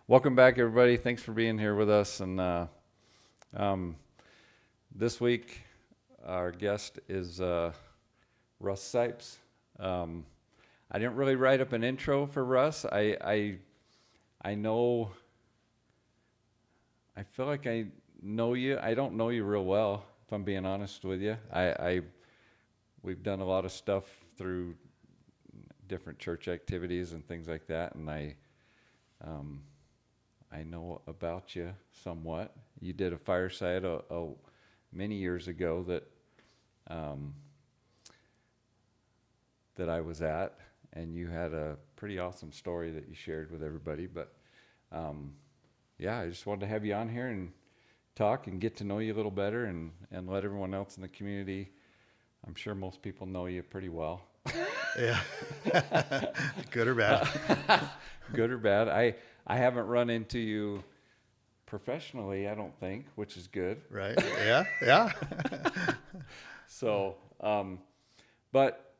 Welcome back, everybody. Thanks for being here with us. And this week, our guest is Russ Sipes. I didn't really write up an intro for Russ. I know. I feel like I know you. I don't know you real well, if I'm being honest with you. We've done a lot of stuff through different church activities and things like that, and I know about you somewhat. You did a fireside many years ago that I was at, and you had a pretty awesome story that you shared with everybody. But yeah, I just wanted to have you on here and talk and get to know you a little better, and let everyone else in the community. I'm sure most people know you pretty well. Yeah. Good or bad? Good or bad. I haven't run into you professionally, I don't think, which is good. Right. Yeah. Yeah. So, but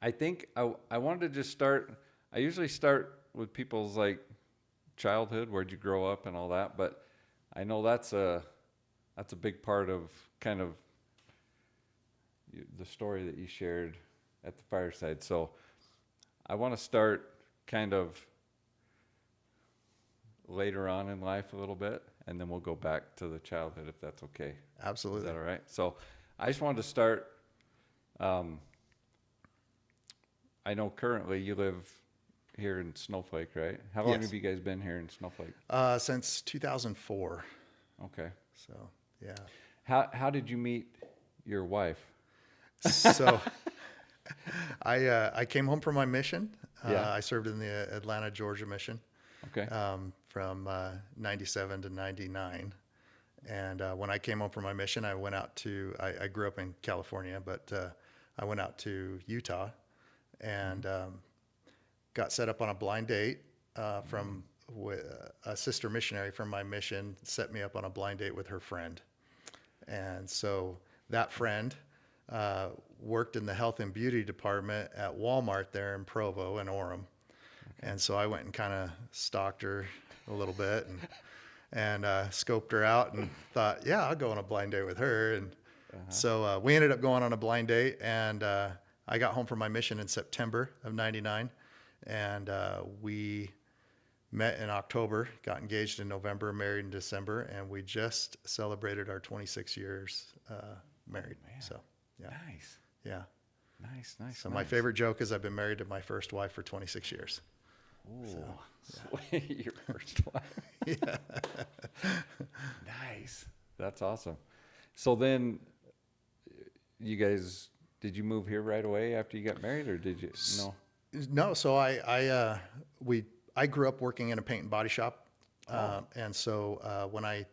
I think I wanted to just start. I usually start with people's like childhood, where'd you grow up and all that, but I know that's a big part of kind of the story that you shared at the fireside. So I want to start kind of later on in life a little bit, and then we'll go back to the childhood, if that's okay. Absolutely. Is that all right? So I just wanted to start. I know currently you live here in Snowflake, right? How long Yes. have you guys been here in Snowflake? Since 2004. Okay. So, yeah. How did you meet your wife? So I came home from my mission. Yeah. I served in the Atlanta, Georgia mission. Okay. From 97 to 99. And when I came home from my mission, I went out to, I grew up in California, but I went out to Utah and got set up on a blind date from a sister missionary from my mission, set me up on a blind date with her friend. And so that friend worked in the health and beauty department at Walmart there in Provo and Orem. And so I went and kind of stalked her a little bit and scoped her out and thought, yeah, I'll go on a blind date with her. And so we ended up going on a blind date, and I got home from my mission in September of 99. And we met in October, got engaged in November, married in December, and we just celebrated our 26 years married. So, yeah. Nice. Yeah. Nice. So my favorite joke is I've been married to my first wife for 26 years. Ooh, So, your first wife. yeah. Nice. That's awesome. So then, you guys, did you move here right away after you got married, or did you? No. No, so I grew up working in a paint and body shop, and so when I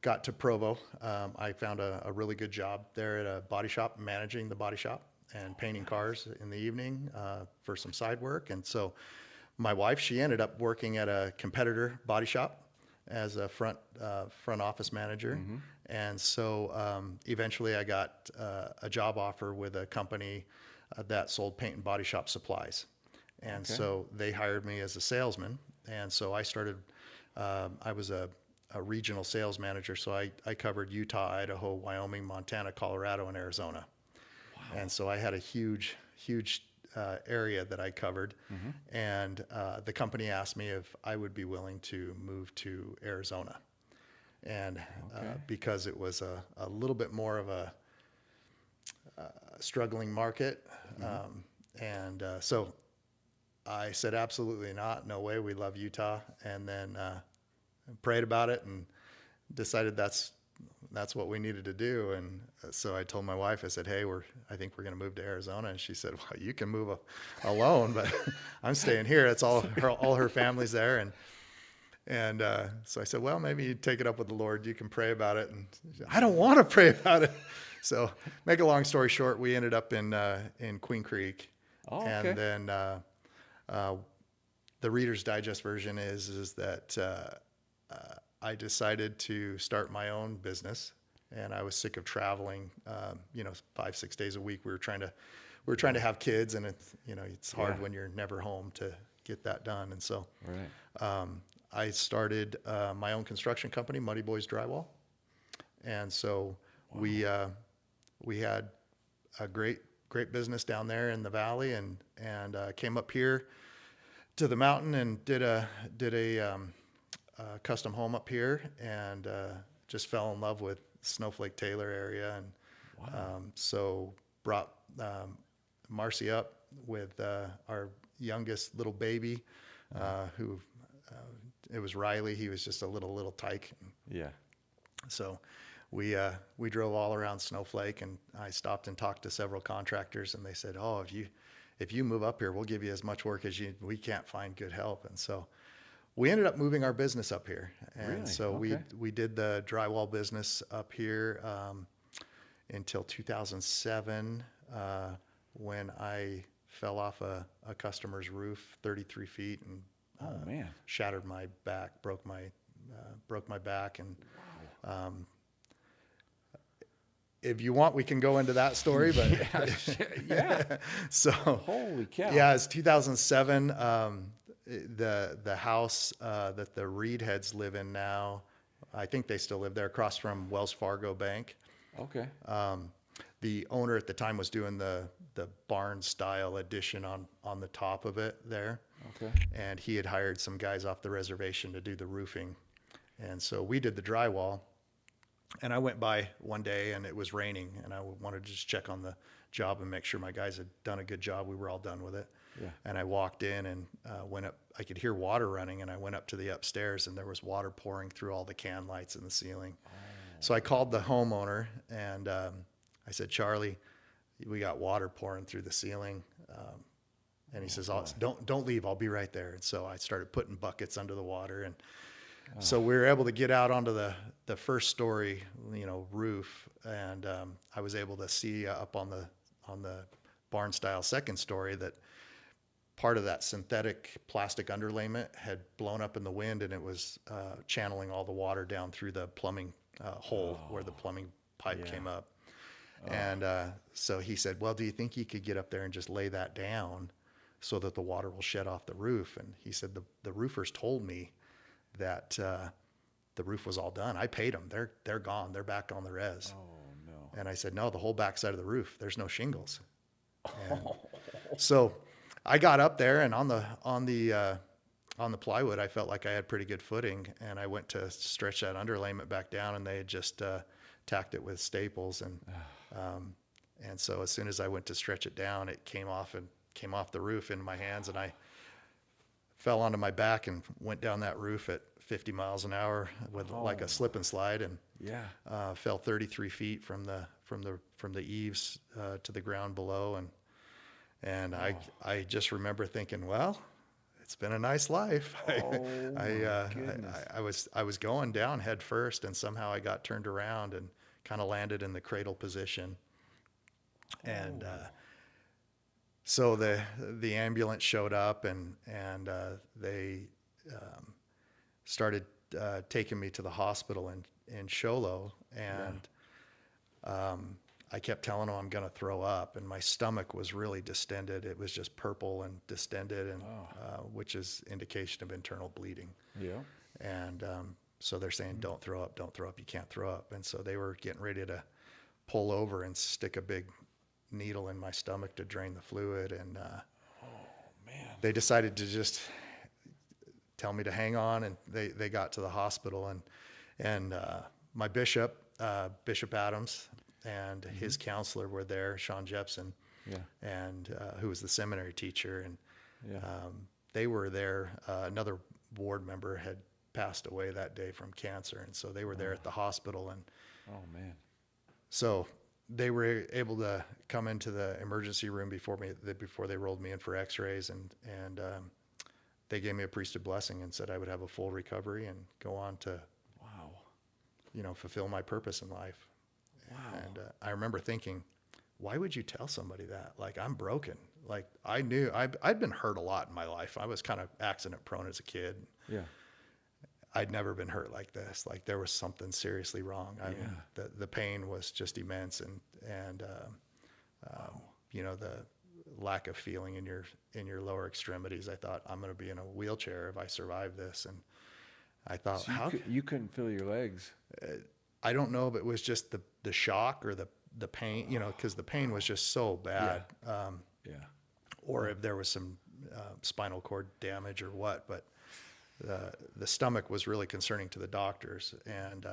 got to Provo, I found a really good job there at a body shop, managing the body shop and painting cars in the evening for some side work. And so my wife, she ended up working at a competitor body shop as a front office manager. Mm-hmm. And so eventually I got a job offer with a company that sold paint and body shop supplies. And so they hired me as a salesman. And so I started, I was a regional sales manager. So I covered Utah, Idaho, Wyoming, Montana, Colorado, and Arizona. Wow. And so I had a huge area that I covered. Mm-hmm. And the company asked me if I would be willing to move to Arizona. And because it was a little bit more of a struggling market. Mm-hmm. So I said, absolutely not. No way. We love Utah. And then prayed about it and decided that's that's what we needed to do. And so I told my wife, I said, hey, I think we're going to move to Arizona. And she said, well, you can move alone, but I'm staying here. It's all her family's there. And so I said, well, maybe you take it up with the Lord. You can pray about it. And she said, I don't want to pray about it. So make a long story short, we ended up in Queen Creek. Oh, okay. And then the Reader's Digest version is that I decided to start my own business, and I was sick of traveling. 5-6 days a week. We were trying to have kids, and it's hard when you're never home to get that done. And so Right. I started my own construction company, Muddy Boys Drywall, and so we had a great business down there in the valley, and came up here to the mountain and did a custom home up here, and just fell in love with Snowflake Taylor area, and so brought Marcy up with our youngest little baby, who it was Riley. He was just a little tyke. Yeah. So we drove all around Snowflake, and I stopped and talked to several contractors, and they said, oh, if you move up here, we'll give you as much work as we can't find good help. And so we ended up moving our business up here. And Really? so Okay. we did the drywall business up here until 2007, when I fell off a customer's roof 33 feet and Oh, man. shattered my back, broke my back. And if you want, we can go into that story, but Yeah. so Holy cow. yeah, it's 2007. The house that the Reed heads live in now, I think they still live there, across from Wells Fargo Bank. Okay. The owner at the time was doing the barn style addition on the top of it there. Okay. And he had hired some guys off the reservation to do the roofing. And so we did the drywall. And I went by one day, and it was raining, and I wanted to just check on the job and make sure my guys had done a good job. We were all done with it. Yeah. And I walked in and went up. I could hear water running, and I went up to the upstairs, and there was water pouring through all the can lights in the ceiling. Oh. So I called the homeowner, and I said, Charlie, we got water pouring through the ceiling. And he says, don't leave. I'll be right there. And so I started putting buckets under the water, and so we were able to get out onto the first story, roof, and I was able to see up on the barn style second story that part of that synthetic plastic underlayment had blown up in the wind, and it was channeling all the water down through the plumbing hole where the plumbing pipe came up. And so he said, well, do you think you could get up there and just lay that down so that the water will shed off the roof? And he said, the roofers told me that the roof was all done. I paid them. They're gone. They're back on the res. Oh, no. And I said, no, the whole back side of the roof, there's no shingles. And so I got up there, and on the plywood, I felt like I had pretty good footing, and I went to stretch that underlayment back down, and they had just tacked it with staples. And so as soon as I went to stretch it down, it came off the roof into my hands, and I fell onto my back and went down that roof at 50 miles an hour with like a slip and slide, and fell 33 feet from the eaves to the ground below. And I just remember thinking, well, it's been a nice life. I was going down head first, and somehow I got turned around and kind of landed in the cradle position. And so the ambulance showed up, and they started taking me to the hospital in Show Low, and I kept telling them I'm going to throw up, and my stomach was really distended. It was just purple and distended, and which is indication of internal bleeding. Yeah. And so they're saying, don't throw up, you can't throw up. And so they were getting ready to pull over and stick a big needle in my stomach to drain the fluid. And they decided to just tell me to hang on, and they got to the hospital, and my bishop Adams, and his counselor were there, Sean Jepson, and who was the seminary teacher, and they were there. Another ward member had passed away that day from cancer, and so they were there at the hospital, and Oh man. So they were able to come into the emergency room before they rolled me in for x-rays, and they gave me a priesthood blessing and said I would have a full recovery and go on to, Wow. fulfill my purpose in life. Wow. And I remember thinking, why would you tell somebody that? Like, I'm broken. Like, I knew I'd been hurt a lot in my life. I was kind of accident prone as a kid. Yeah. I'd never been hurt like this. Like, there was something seriously wrong. I mean, Yeah. the pain was just immense, and the lack of feeling in your lower extremities. I thought, I'm going to be in a wheelchair if I survive this. And I thought, So you couldn't feel your legs. I don't know if it was just the shock or the pain, because the pain was just so bad. Yeah. Or if there was some spinal cord damage or what. But the stomach was really concerning to the doctors, and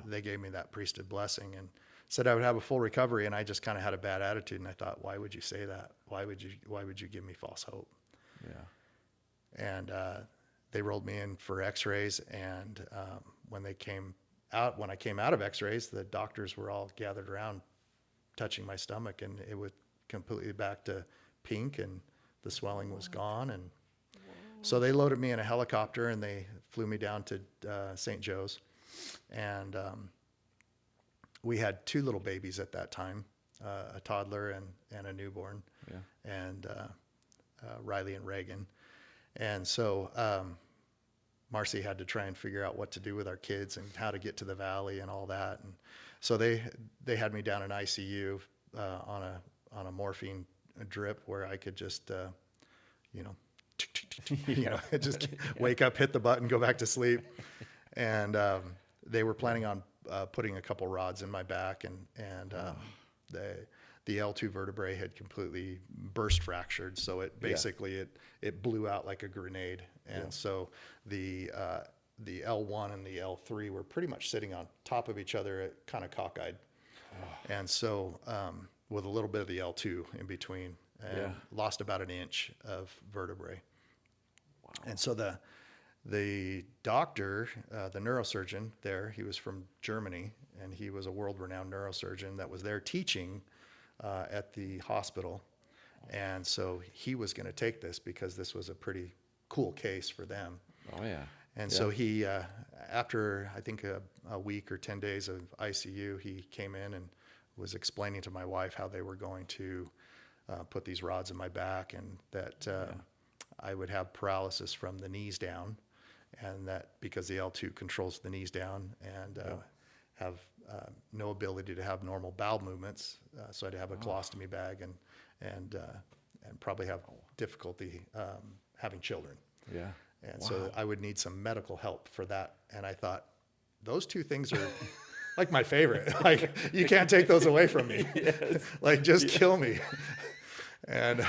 they gave me that priesthood blessing and said I would have a full recovery. And I just kind of had a bad attitude, and I thought, why would you say that? Why would you give me false hope? Yeah. And they rolled me in for x-rays, and when I came out of x-rays, the doctors were all gathered around touching my stomach, and it was completely back to pink, and the swelling was gone. And so they loaded me in a helicopter, and they flew me down to St. Joe's, and we had 2 little babies at that time, a toddler and a newborn, and Riley and Reagan. And so Marcy had to try and figure out what to do with our kids and how to get to the valley and all that. And so they had me down in ICU on a morphine drip where I could just just wake up, hit the button, go back to sleep. And they were planning on putting a couple rods in my back, and the L2 vertebrae had completely burst fractured. So it basically it blew out like a grenade. And so the L1 and the L3 were pretty much sitting on top of each other, kind of cockeyed. And so with a little bit of the L2 in between, and lost about 1 inch of vertebrae. Wow. And so the doctor, the neurosurgeon there, he was from Germany, and he was a world-renowned neurosurgeon that was there teaching at the hospital. And so he was going to take this because this was a pretty cool case for them. Oh, yeah. And so he, after I think a week or 10 days of ICU, he came in and was explaining to my wife how they were going to put these rods in my back, and that I would have paralysis from the knees down, and that because the L2 controls the knees down, and have no ability to have normal bowel movements, so I'd have a colostomy bag and probably have difficulty having children. Yeah. And so I would need some medical help for that. And I thought, those 2 things are like my favorite. Like, you can't take those away from me. Yes. Like, just kill me. And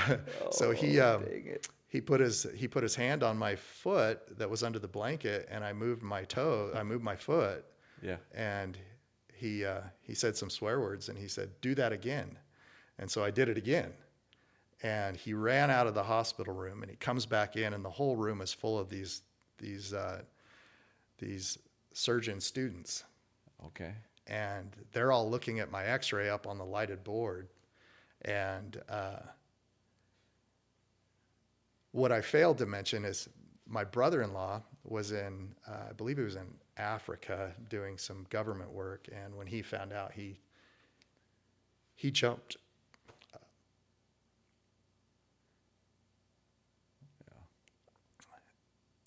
so he put his hand on my foot that was under the blanket, and I moved my foot. Yeah. And he said some swear words, and he said, "Do that again." And so I did it again. And he ran out of the hospital room, and he comes back in, and the whole room is full of these surgeon students. Okay. And they're all looking at my x-ray up on the lighted board. And what I failed to mention is my brother-in-law was in, I believe he was in Africa doing some government work. And when he found out, he jumped.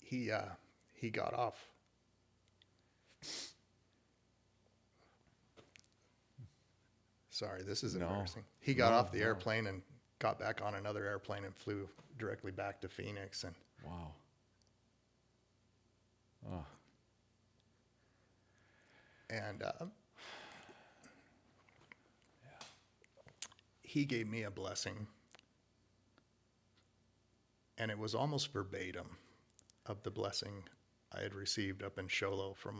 He got off. Sorry, this is embarrassing. He got off the airplane and got back on another airplane and flew directly back to Phoenix. And wow. Oh. And he gave me a blessing, and it was almost verbatim of the blessing I had received up in Show Low from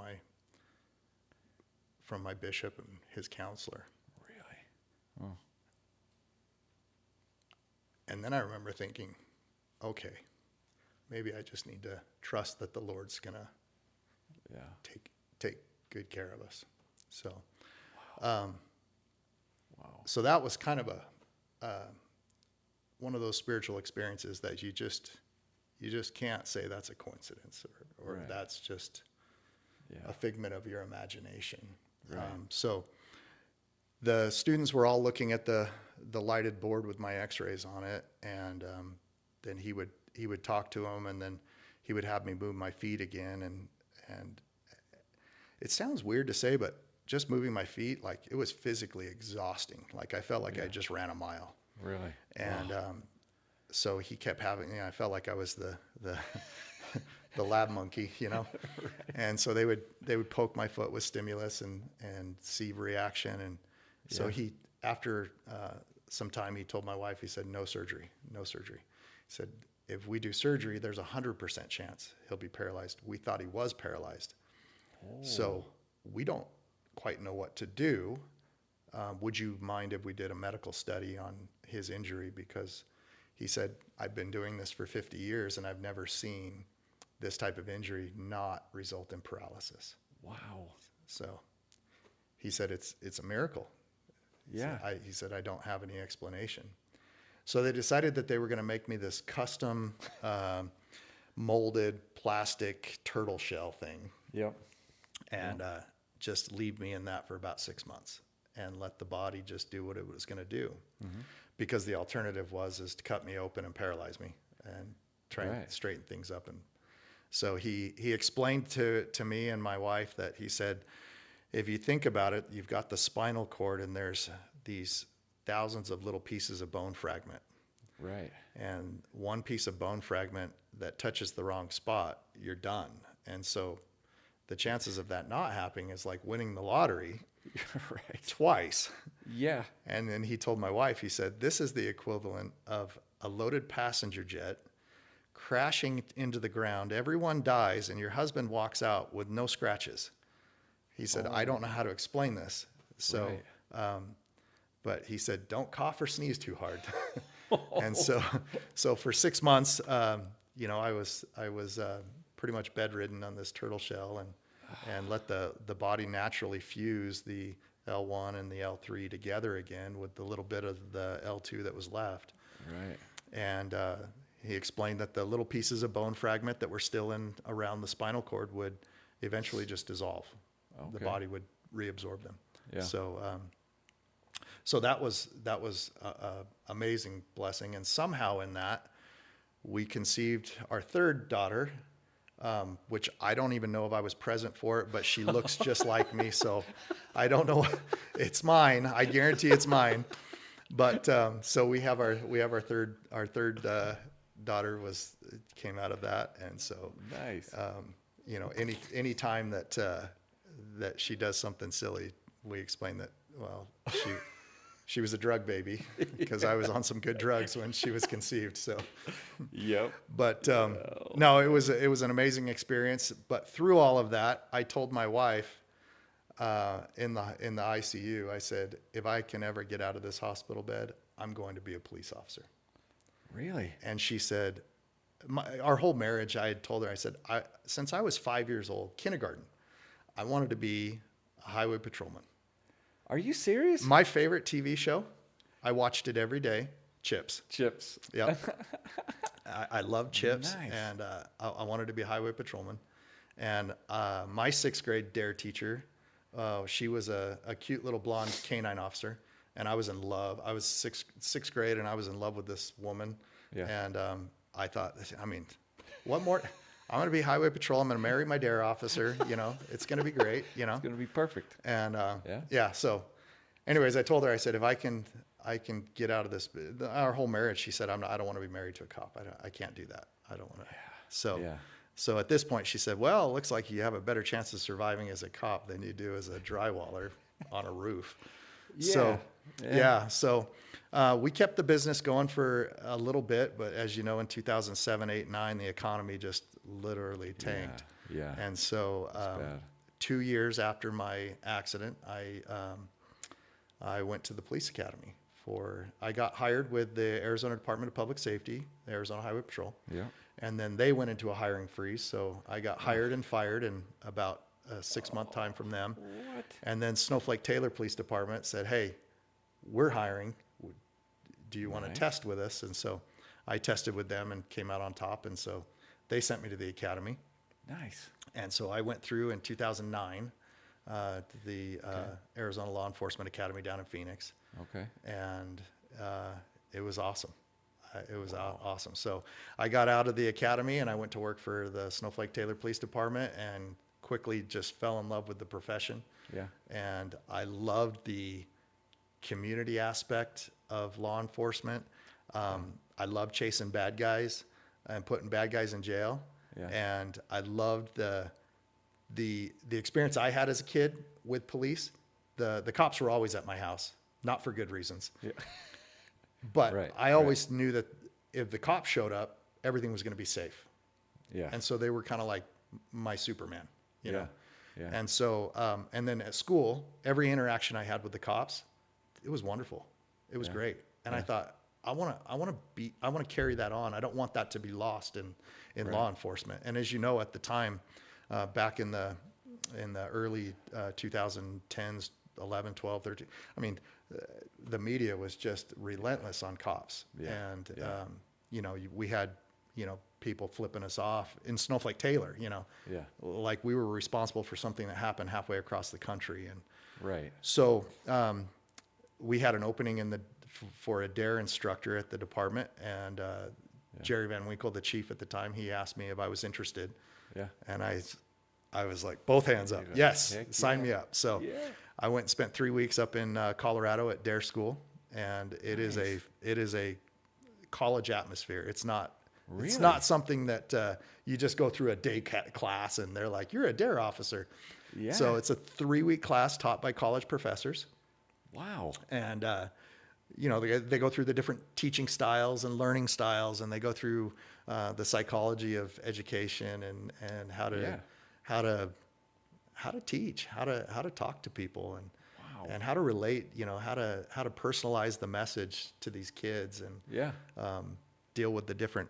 my bishop and his counselor. Really? Oh. And then I remember thinking, okay, maybe I just need to trust that the Lord's gonna take good care of us. So Wow. So that was kind of one of those spiritual experiences that you just can't say that's a coincidence or Right. that's just Yeah. a figment of your imagination. Right. So the students were all looking at the lighted board with my x-rays on it, and then he would talk to them, and then he would have me move my feet again, and it sounds weird to say, but just moving my feet, like, it was physically exhausting. Like, I felt like I just ran a mile. Really? And so he kept having, I felt like I was the the lab monkey, Right. And so they would poke my foot with stimulus and see reaction. And so Yeah. after some time, he told my wife, he said, no surgery, no surgery. He said, if we do surgery, there's 100% chance he'll be paralyzed. We thought he was paralyzed. So we don't quite know what to do. Would you mind if we did a medical study on his injury? Because he said, I've been doing this for 50 years and I've never seen this type of injury not result in paralysis. Wow. So he said, it's a miracle. Yeah. He said, I don't have any explanation. So they decided that they were going to make me this custom molded plastic turtle shell thing. Yep. And just leave me in that for about 6 months and let the body just do what it was going to do. Mm-hmm. Because the alternative is to cut me open and paralyze me and try and straighten things up. And so he explained to me and my wife that he said, if you think about it, you've got the spinal cord and there's these thousands of little pieces of bone fragment. Right. And one piece of bone fragment that touches the wrong spot, you're done. And so the chances of that not happening is like winning the lottery twice. Yeah. And then he told my wife, he said, this is the equivalent of a loaded passenger jet crashing into the ground. Everyone dies and your husband walks out with no scratches. He said, I don't know how to explain this. So, but he said, don't cough or sneeze too hard. And so for 6 months, I was pretty much bedridden on this turtle shell and let the body naturally fuse the L1 and the L3 together again with the little bit of the L2 that was left. Right. And he explained that the little pieces of bone fragment that were still in around the spinal cord would eventually just dissolve. Okay. The body would reabsorb them. Yeah. So that was a amazing blessing. And somehow in that, we conceived our third daughter, which I don't even know if I was present for it, but she looks just like me. So I don't know. It's mine. I guarantee it's mine. But so we have our third daughter came out of that. And so nice. Any time that she does something silly, we explain that, well, she was a drug baby because I was on some good drugs when she was conceived. So, yep. But no, it was an amazing experience. But through all of that, I told my wife in the ICU, I said, if I can ever get out of this hospital bed, I'm going to be a police officer. Really? And she said, our whole marriage, I had told her, I said, since I was 5 years old, kindergarten, I wanted to be a highway patrolman. Are you serious? My favorite TV show, I watched it every day, Chips. Chips. Yep. I love Chips. Nice. And I wanted to be a highway patrolman. And my 6th grade DARE teacher, she was a cute little blonde canine officer. And I was in love. I was sixth grade, and I was in love with this woman. Yeah. And I thought, what more? I'm going to be highway patrol. I'm going to marry my DARE officer. It's going to be great. It's going to be perfect. And yeah. So, anyways, I told her, I said, if I can get out of this, our whole marriage, she said, I don't want to be married to a cop. I can't do that. I don't want to. Yeah. So at this point, she said, well, it looks like you have a better chance of surviving as a cop than you do as a drywaller on a roof. Yeah. So we kept the business going for a little bit, but as you know, in 2007, 8, 9, the economy just literally tanked. Yeah. And so 2 years after my accident, I went to the police academy I got hired with the Arizona Department of Public Safety, the Arizona Highway Patrol. Yeah. And then they went into a hiring freeze. So I got hired and fired in about a 6-month time from them. What? And then Snowflake Taylor Police Department said, hey, we're hiring. Do you want to Nice. test with us? And so I tested with them and came out on top. And so they sent me to the academy. Nice. And so I went through in 2009 to the Arizona Law Enforcement Academy down in Phoenix. Okay. And it was awesome. It was awesome. So I got out of the academy and I went to work for the Snowflake Taylor Police Department and quickly just fell in love with the profession. Yeah. And I loved the community aspect of law enforcement. I loved chasing bad guys and putting bad guys in jail. Yeah. And I loved the experience I had as a kid with police. The cops were always at my house, not for good reasons. Yeah. But Right, I always knew that if the cops showed up, everything was going to be safe. Yeah. And so they were kind of like my Superman, you know? Yeah. And so, and then at school, every interaction I had with the cops, it was wonderful. It was great. And I thought, I want to carry that on. I don't want that to be lost in law enforcement. And as you know, at the time, back in the early 2010s, 11, 12, 13, I mean, the media was just relentless on cops. Yeah. And, you know, we had, you know, people flipping us off in Snowflake Taylor, you know, Yeah. like we were responsible for something that happened halfway across the country. And Right. so we had an opening for a DARE instructor at the department. And Jerry Van Winkle, the chief at the time, he asked me if I was interested. Yeah. And I was like, both hands up. Heck Yes, yeah. sign me up. So Yeah. I went and spent 3 weeks up in Colorado at DARE school. And it is a college atmosphere. It's not Really? something that you just go through a day class and they're like, you're a DARE officer. Yeah. So it's a 3-week class taught by college professors. Wow. And, you know, they go through the different teaching styles and learning styles, and they go through the psychology of education and how to teach, how to talk to people, and Wow. and how to relate, you know, how to personalize the message to these kids, and Yeah. deal with the different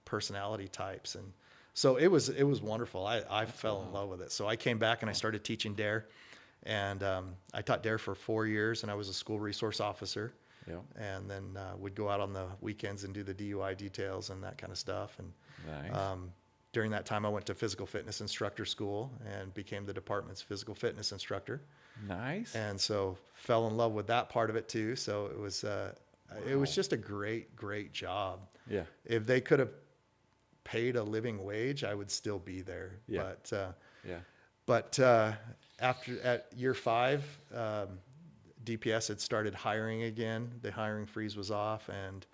personality types. And so it was wonderful. I fell in love with it. So I came back and I started teaching DARE, and I taught DARE for 4 years, and I was a school resource officer. Yeah. And then would go out on the weekends and do the DUI details and that kind of stuff. And Nice. during that time, I went to physical fitness instructor school and became the department's physical fitness instructor. Nice. And so fell in love with that part of it too. So it was just a great job. Yeah. If they could have paid a living wage, I would still be there. Yeah. Yeah. But at year 5, DPS had started hiring again. The hiring freeze was off, and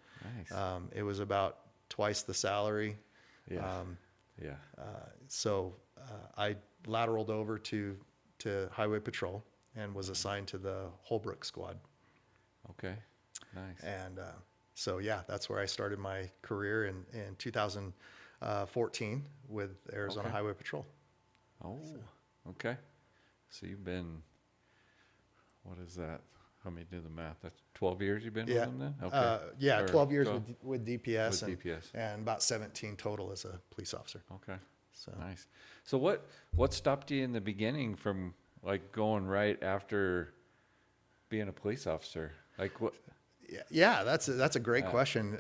Nice. it was about twice the salary. Yeah. Yeah. So I lateraled over to Highway Patrol and was assigned to the Holbrook squad. Okay. Nice. And so, yeah, that's where I started my career in 2014 with Arizona Okay. Highway Patrol. Oh, okay. So you've been, what is that? Let me do the math. That's 12 years you've been with them then? Okay. Yeah, Or 12 years 12 with DPS, with DPS. and about 17 total as a police officer. Okay. So Nice. So what stopped you in the beginning from like going right after being a police officer? Like what? yeah, that's a great question.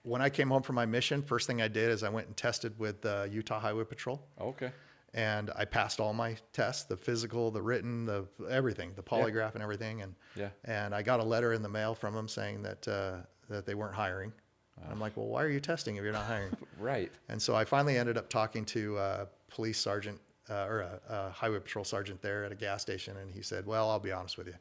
When I came home from my mission, first thing I did is I went and tested with Utah Highway Patrol. Okay. And I passed all my tests, the physical, the written, the everything, the polygraph and everything. And Yeah. and I got a letter in the mail from them saying that they weren't hiring. And I'm like, well, why are you testing if you're not hiring? Right. And so I finally ended up talking to a police sergeant or a highway patrol sergeant there at a gas station. And he said, well, I'll be honest with you.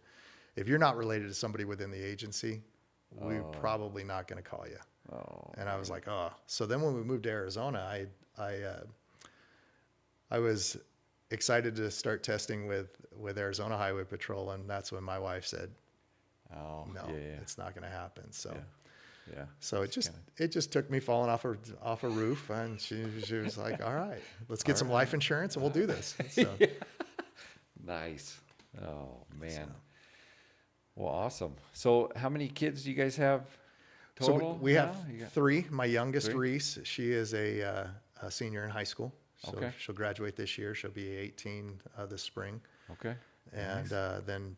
If you're not related to somebody within the agency, we're probably not going to call you. Oh. And I was like, oh. So then when we moved to Arizona, I was excited to start testing with Arizona Highway Patrol, and that's when my wife said, Oh. no, Yeah. it's not going to happen. So, Yeah. so it just took me falling off a roof, and she was like, all right, let's get some life insurance and we'll do this. So, Nice. Oh man. Well, awesome. So how many kids do you guys have so total? we have now? You got 3. My youngest, 3? Reese, she is a senior in high school. So Okay. she'll graduate this year. She'll be 18 this spring. Okay. And then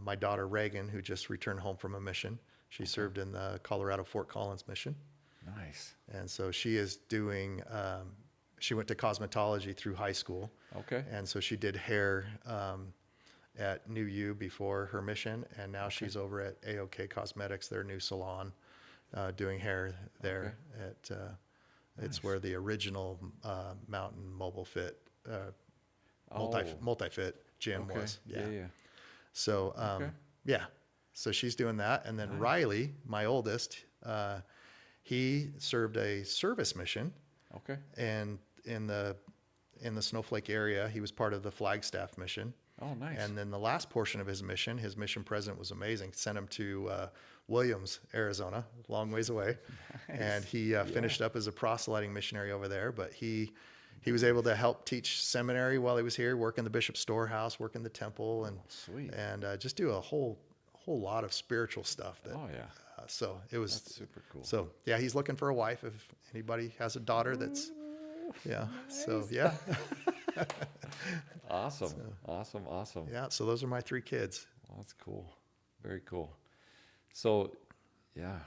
my daughter Reagan, who just returned home from a mission, she served in the Colorado Fort Collins mission. Nice. And so she is doing, she went to cosmetology through high school. Okay. And so she did hair at New U before her mission. And now she's over at AOK Cosmetics, their new salon, doing hair there at, it's where the original Mountain Mobile Fit, multi-fit gym was. Yeah. So, yeah. So she's doing that. And then Riley, my oldest, he served a service mission. Okay. And in the Snowflake area, he was part of the Flagstaff mission. Oh, nice. And then the last portion of his mission president was amazing. Sent him to Williams, Arizona, long ways away. Nice. And he finished up as a proselyting missionary over there. But he was able to help teach seminary while he was here, work in the bishop's storehouse, work in the temple, and sweet. And just do a whole lot of spiritual stuff. That, Oh, yeah. so it was That's super cool. So yeah, he's looking for a wife. If anybody has a daughter that's, yeah. Nice. So yeah. Awesome. Awesome. Yeah. So those are my 3 kids. Well, that's cool. Very cool. So, yeah.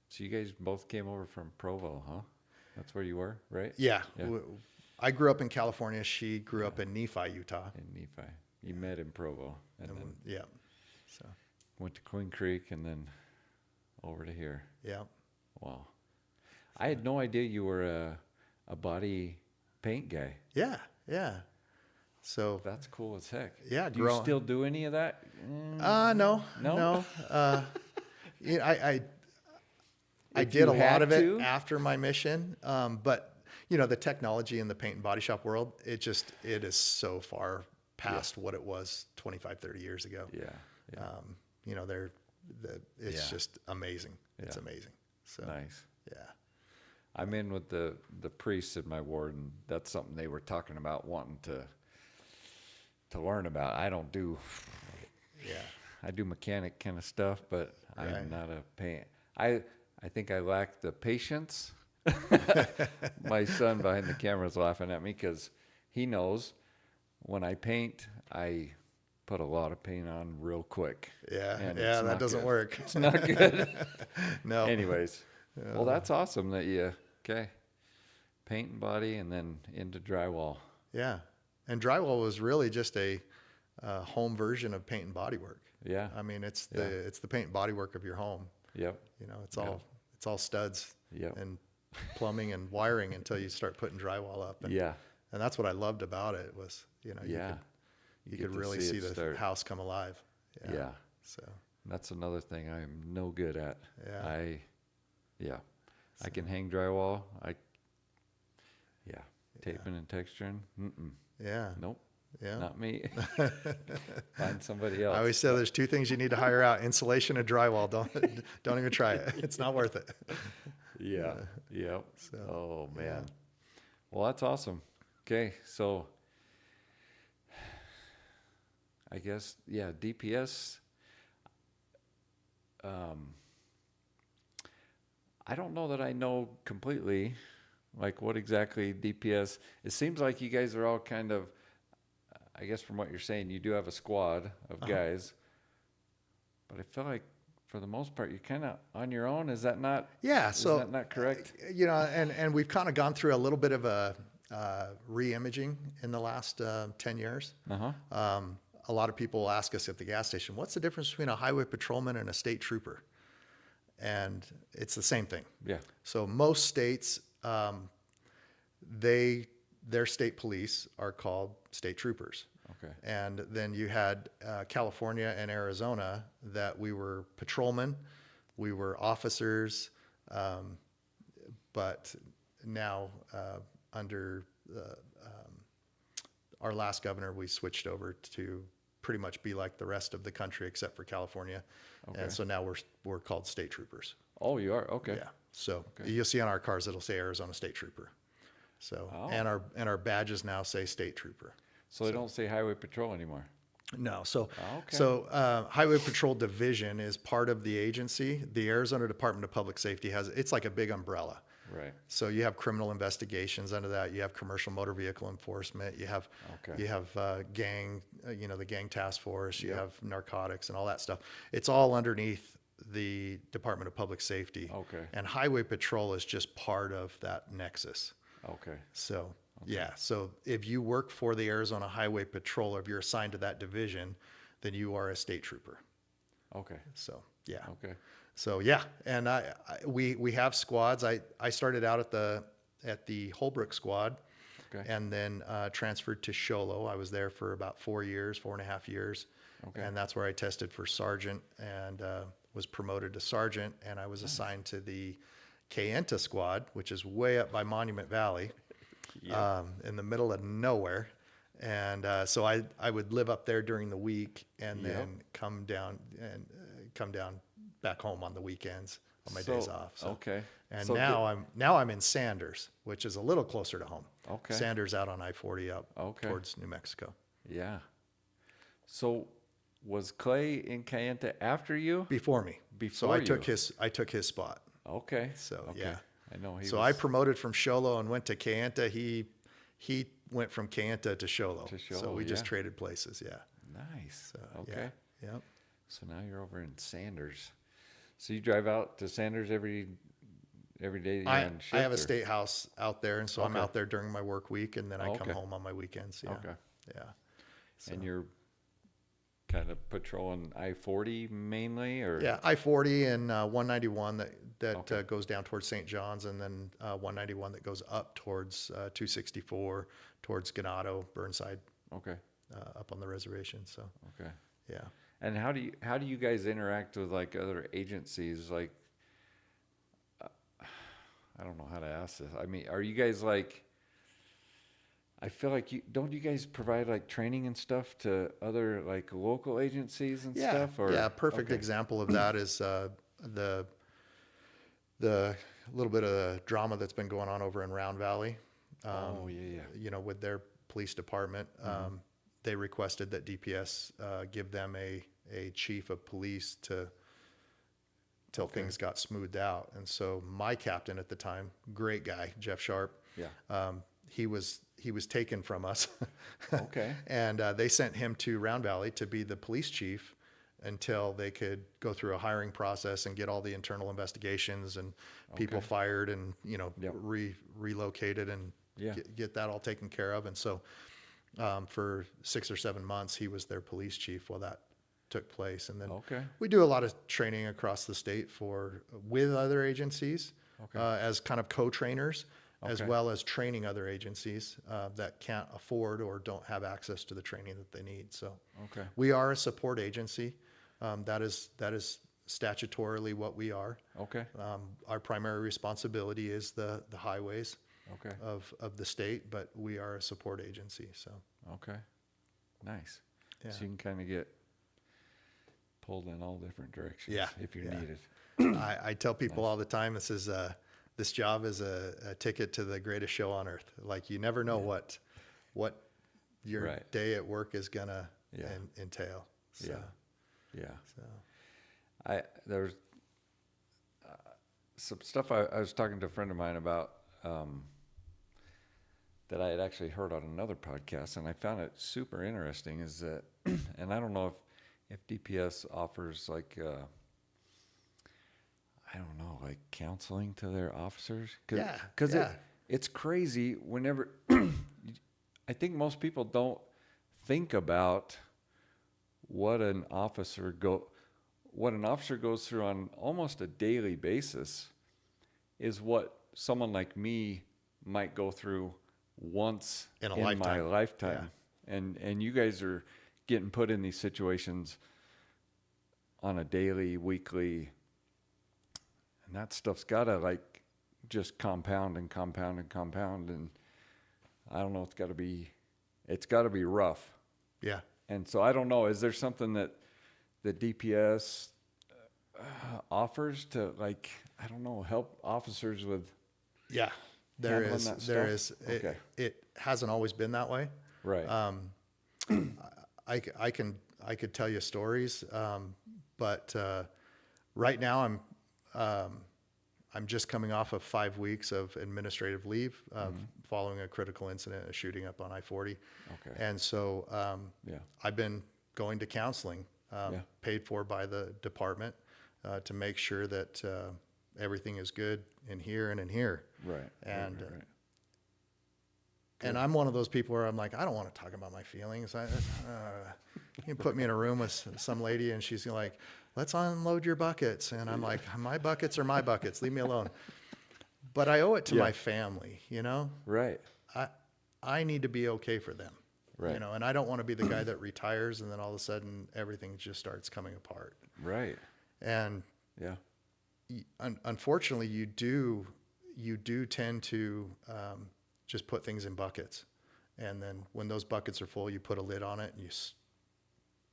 So you guys both came over from Provo, huh? That's where you were, right? Yeah. Yeah. I grew up in California. She grew up in Nephi, Utah. In Nephi. You met in Provo. And then Yeah. So went to Queen Creek and then over to here. yeah. Wow. I had no idea you were a body paint guy. Yeah. Yeah. So That's cool as heck. Yeah, Do you still do any of that? no. No? Yeah, I If did you a lot had of it to? after my mission. But the technology in the paint and body shop world, it is so far past what it was 25, 30 years ago. Yeah. It's Yeah. just amazing. It's Yeah. amazing. So Nice. yeah. I'm in with the priests in my ward, and that's something they were talking about wanting to learn about. I don't do. Yeah. I do mechanic kind of stuff, but Right. I'm not a paint. I think I lack the patience. My son behind the camera is laughing at me because he knows when I paint, I put a lot of paint on real quick. Yeah. And Yeah. it's That not doesn't good. work. It's not good. No. Anyways, well, that's awesome that you paint and body and then into drywall. Yeah. And drywall was really just a home version of paint and body work. Yeah. I mean, it's the paint and body work of your home. Yep. It's all studs Yep. and plumbing and wiring until you start putting drywall up. And, Yeah. and that's what I loved about it was, you get could to really see see it the start. house come alive. Yeah. So That's another thing I'm no good at. Yeah. I can hang drywall. Taping and texturing. yeah. Nope. Yeah. Not me. Find somebody else. I always say there's 2 things you need to hire out: insulation and drywall. Don't even try it. It's not worth it. Yeah. Yep. So, Oh man. Well, that's awesome. Okay, so I guess DPS. I don't know that I know completely, like what exactly DPS. It seems like you guys are all kind of, I guess from what you're saying, you do have a squad of guys, but I feel like for the most part you're kind of on your own. Is that not? Yeah. Is So that not correct? and we've kind of gone through a little bit of a re-imaging in the last 10 years. A lot of people ask us at the gas station, what's the difference between a highway patrolman and a state trooper? And it's the same thing. Yeah. So most states, their state police are called state troopers. Okay. And then you had California and Arizona that we were patrolmen, we were officers, but now under our last governor, we switched over to pretty much be like the rest of the country except for California. Okay. And so now we're called state troopers. Oh, you are? Okay. Yeah. So you'll see on our cars, it'll say Arizona State Trooper. So, Oh. and our badges now say state trooper. So they don't say highway patrol anymore. No. So, Okay. Highway Patrol Division is part of the agency. The Arizona Department of Public Safety it's like a big umbrella. Right. So you have criminal investigations under that. You have commercial motor vehicle enforcement. You have Okay. gang, the gang task force. You Yep. have narcotics and all that stuff. It's all underneath the Department of Public Safety. Okay. And highway patrol is just part of that nexus. Okay. So yeah. So if you work for the Arizona Highway Patrol, or if you're assigned to that division, then you are a state trooper. Okay. So yeah. Okay. So yeah, and we have squads. I started out at the Holbrook squad, Okay. and then transferred to Sholo. I was there for about 4 years, 4.5 years, Okay. and that's where I tested for sergeant and was promoted to sergeant. And I was assigned to the Kayenta squad, which is way up by Monument Valley, in the middle of nowhere. And so I would live up there during the week, and Yep. then come down back home on the weekends on my So, days off. So. okay. And So now I'm in Sanders, which is a little closer to home. Okay. Sanders out on I-40 up Okay. towards New Mexico. Yeah. So was Clay in Kayenta after you? Before me. Before so I you. took his spot. Okay. So Okay. yeah. I know he So was I promoted from Sholo and went to Kayenta. He went from Kayenta to Sholo. To So Sholo, we just yeah. traded places. Yeah. nice. So, Okay. Yeah. Yep. So now you're over in Sanders. So you drive out to Sanders every day you're on shift? I have a or- state house out there, and so I'm Okay. out there during my work week, and then I come Okay. home on my weekends. Yeah. Okay. Yeah. So, And you're kind of patrolling I-40 mainly, or? yeah, I-40 and 191 that Okay. goes down towards St. John's, and then 191 that goes up towards 264 towards Ganado, Burnside, Okay. up on the reservation. So Okay. yeah. And how do you guys interact with like other agencies? Like, I don't know how to ask this. I mean, are you guys like? I feel like don't you guys provide like training and stuff to other like local agencies and Yeah, stuff? Or yeah. Perfect okay. example of that is the little bit of drama that's been going on over in Round Valley. Oh yeah. With their police department, they requested that DPS give them a chief of police till things got smoothed out. And so my captain at the time, great guy, Jeff Sharp, Yeah. he was taken from us. Okay. And they sent him to Round Valley to be the police chief until they could go through a hiring process and get all the internal investigations and people Okay. fired and Yep. relocated and Yeah. get that all taken care of. And so for 6 or 7 months he was their police chief while that took place. And then Okay. we do a lot of training across the state with other agencies Okay. as kind of co-trainers, as Okay. well as training other agencies that can't afford or don't have access to the training that they need. So Okay. we are a support agency. That is statutorily what we are. Okay. Our primary responsibility is the highways Okay. of the state, but we are a support agency. So Okay. Nice. yeah. So you can kind of get pulled in all different directions Yeah, if you're yeah. needed. I tell people all the time, this job is a ticket to the greatest show on earth. Like you never know what your Right. day at work is gonna Yeah. entail. So, Yeah. so There's some stuff I was talking to a friend of mine about that I had actually heard on another podcast, and I found it super interesting. Is that, and I don't know if DPS offers like I don't know, like counseling to their officers. Because yeah. it's crazy whenever I think most people don't think about what an officer goes through on almost a daily basis is what someone like me might go through once In a my lifetime. lifetime. And you guys are getting put in these situations on a daily, weekly, and that stuff's gotta like just compound and compound and compound, and I don't know, it's gotta be rough. Yeah. And so I don't know, is there something that the DPS offers to, like, I don't know, help officers with Yeah. There handling is. that There stuff? is. Okay. It hasn't always been that way. right? I could tell you stories, but right now I'm just coming off of 5 weeks of administrative leave following a critical incident, a shooting up on I-40. Okay. And so Yeah. I've been going to counseling, paid for by the department, to make sure that everything is good in here and in here. Right. And right. and I'm one of those people where I'm like, I don't want to talk about my feelings. You put me in a room with some lady and she's like, let's unload your buckets. And I'm like, my buckets are my buckets. Leave me alone. But I owe it to my family, you know? Right. I need to be okay for them, Right. you know? And I don't want to be the guy that retires and then all of a sudden everything just starts coming apart. Right. And Yeah. unfortunately, you do tend to just put things in buckets. And then when those buckets are full, you put a lid on it and you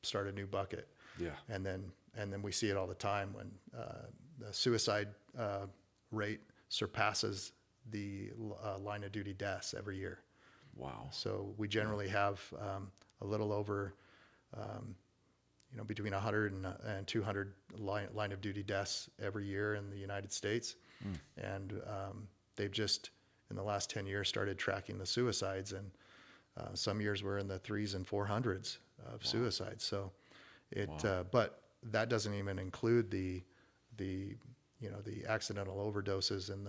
start a new bucket. Yeah. And then we see it all the time when the suicide rate surpasses the line of duty deaths every year. Wow. So we generally have a little over, between 100 and 200 line of duty deaths every year in the United States. And they've just, in the last 10 years, started tracking the suicides. And some years we're in the 300s and 400s of suicides. So but that doesn't even include the accidental overdoses and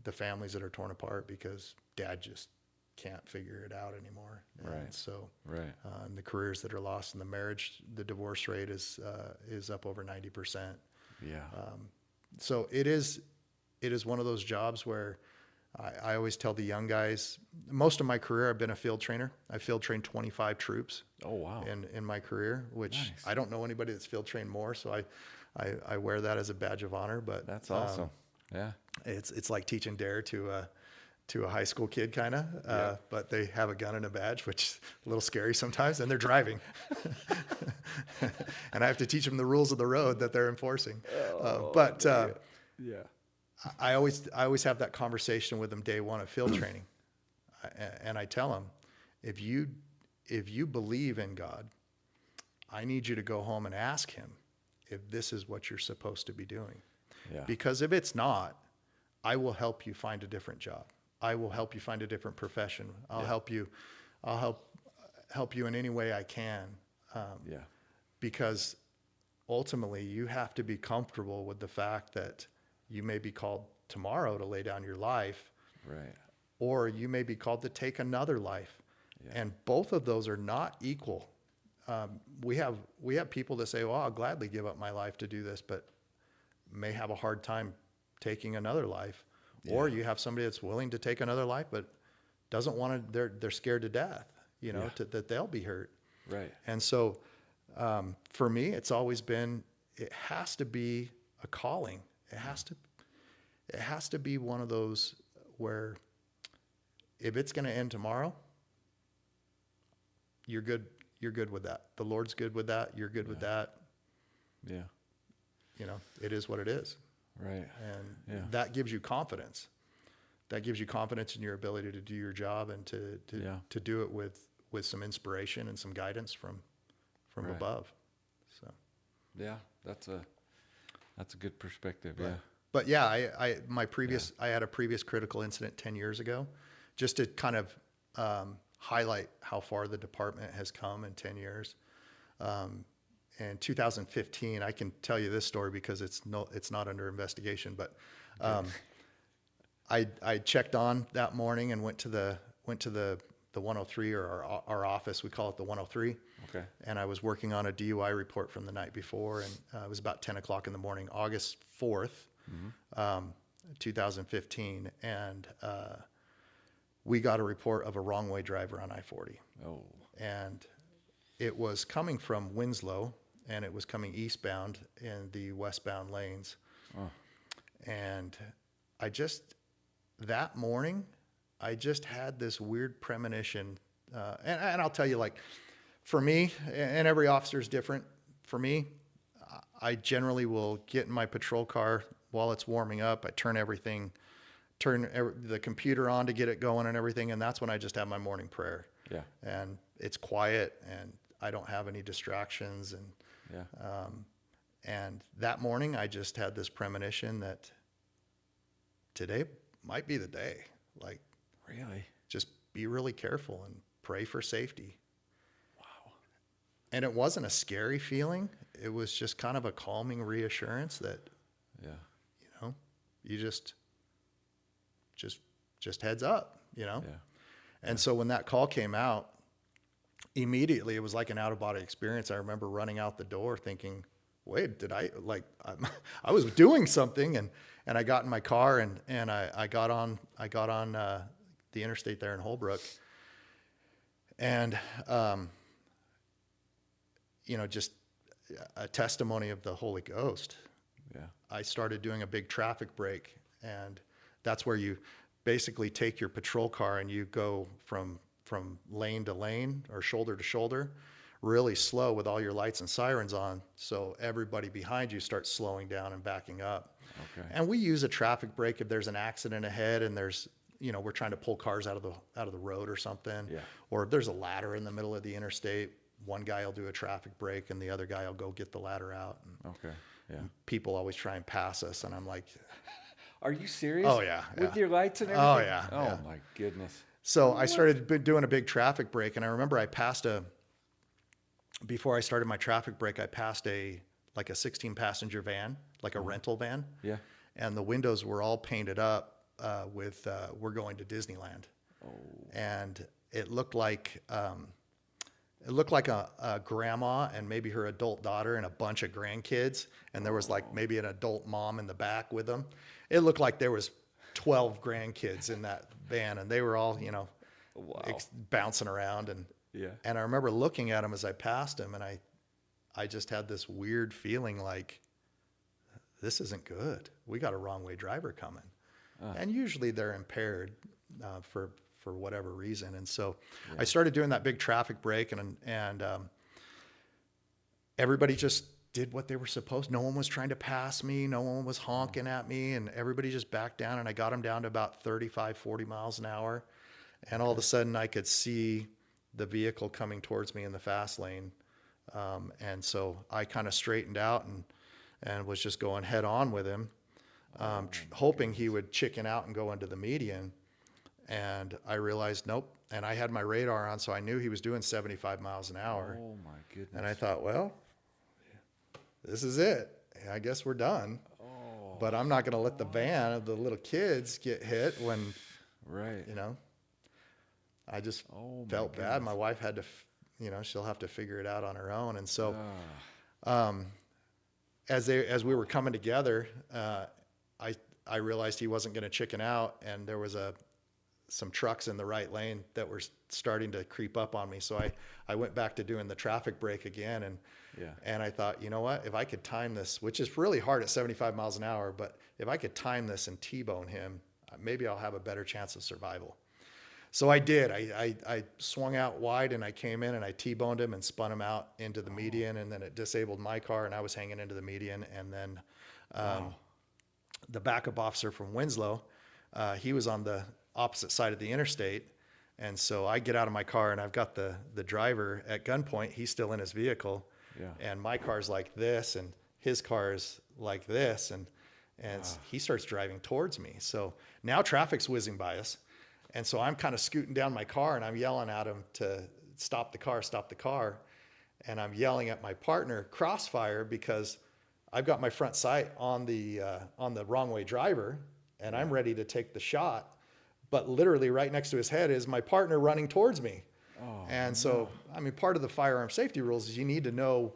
the families that are torn apart because dad just can't figure it out anymore. Right. And so, Right. the careers that are lost in the marriage, the divorce rate is up over 90%. Yeah. So it is one of those jobs where I always tell the young guys, most of my career, I've been a field trainer. I field trained 25 troops. Oh, wow. In my career, which Nice. I don't know anybody that's field trained more. So I wear that as a badge of honor, but That's awesome. Yeah. it's like teaching dare to a high school kid kind of, but they have a gun and a badge, which is a little scary sometimes, and they're driving. And I have to teach them the rules of the road that they're enforcing. Yeah. I always have that conversation with them day one of field training. And I tell them, if you believe in God, I need you to go home and ask him if this is what you're supposed to be doing. Yeah. Because if it's not, I will help you find a different job. I will help you find a different profession. I'll help you in any way I can. Because ultimately you have to be comfortable with the fact that you may be called tomorrow to lay down your life. Right. Or you may be called to take another life. And both of those are not equal. We have people that say, well, I'll gladly give up my life to do this, but may have a hard time taking another life. Or you have somebody that's willing to take another life, but doesn't want to, they're scared to death, that they'll be hurt. Right. And so for me, it's always been, it has to be a calling. It has to be one of those where if it's going to end tomorrow, you're good with that. The Lord's good with that. You're good with that. Yeah. It is what it is. Right. And that gives you confidence. That gives you confidence in your ability to do your job and to do it with some inspiration and some guidance from above. So. Yeah, that's a good perspective. Right. Yeah. But yeah, I had a previous critical incident 10 years ago, just to kind of highlight how far the department has come in 10 years. In 2015, I can tell you this story because it's not under investigation, but I checked on that morning and went to the 103, or our office, we call it the 103. Okay. And I was working on a DUI report from the night before, and it was about 10 o'clock in the morning, August 4th, 2015. And we got a report of a wrong way driver on I-40. Oh. And it was coming from Winslow, and it was coming eastbound in the westbound lanes. Oh. And that morning, I just had this weird premonition. And I'll tell you, like, for me, and every officer is different. For me, I generally will get in my patrol car while it's warming up. I turn the computer on to get it going and everything. And that's when I just have my morning prayer. Yeah. And it's quiet and I don't have any distractions. And that morning, I just had this premonition that today might be the day. Like, Really? just be really careful and pray for safety. Wow. And it wasn't a scary feeling. It was just kind of a calming reassurance that, Yeah. you know, you just heads up, you know? Yeah. And so when that call came out, immediately it was like an out of body experience. I remember running out the door thinking, wait, I was doing something, and I got in my car and I got on the interstate there in Holbrook, and just a testimony of the Holy Ghost. Yeah. I started doing a big traffic break, and that's where you basically take your patrol car and you go from lane to lane or shoulder to shoulder, really slow with all your lights and sirens on, so everybody behind you starts slowing down and backing up. Okay. And we use a traffic brake if there's an accident ahead and there's, we're trying to pull cars out of the road or something. Yeah. Or if there's a ladder in the middle of the interstate, one guy will do a traffic brake and the other guy will go get the ladder out. And Okay. Yeah. people always try and pass us, and I'm like, Are you serious? oh yeah, With your lights and Oh, everything? yeah, Oh yeah. my goodness. So I started doing a big traffic break, and I remember before I started my traffic break, I passed a 16 passenger van, like a rental van. Yeah. And the windows were all painted up with "We're going to Disneyland," and it looked like a grandma and maybe her adult daughter and a bunch of grandkids, and there was like maybe an adult mom in the back with them. It looked like there was 12 grandkids in that van, and they were all Wow. bouncing around, and Yeah. I remember looking at them as I passed them, and I just had this weird feeling like, this isn't good. We got a wrong way driver coming. And usually they're impaired for whatever reason. And so I started doing that big traffic break, and everybody just did what they were supposed. No one was trying to pass me. No one was honking at me, and everybody just backed down, and I got them down to about 35, 40 miles an hour. And all of a sudden I could see the vehicle coming towards me in the fast lane. And so I kind of straightened out and was just going head on with him, hoping he would chicken out and go into the median. And I realized, nope. And I had my radar on, so I knew he was doing 75 miles an hour. Oh my goodness. And I thought, well, this is it. I guess we're done. Oh. But I'm not going to let the van of the little kids get hit when, Right. I just Oh my felt bad. goodness. My wife had to, she'll have to figure it out on her own. And so, Ah. as we were coming together, I realized he wasn't going to chicken out, and there was some trucks in the right lane that were starting to creep up on me. So I went back to doing the traffic brake again, and I thought, you know what, if I could time this, which is really hard at 75 miles an hour, but if I could time this and T-bone him, maybe I'll have a better chance of survival. So I did. I swung out wide, and I came in and I T-boned him and spun him out into the median, and then it disabled my car, and I was hanging into the median. And then the backup officer from Winslow, he was on the opposite side of the interstate. And so I get out of my car, and I've got the driver at gunpoint. He's still in his vehicle. Yeah. And my car's like this, and his car's like this. And he starts driving towards me. So now traffic's whizzing by us. And so I'm kind of scooting down my car, and I'm yelling at him to stop the car. And I'm yelling at my partner, Crossfire, because I've got my front sight on the wrong way driver, and I'm ready to take the shot. But literally right next to his head is my partner running towards me. Oh, And so, I mean, part of the firearm safety rules is you need to know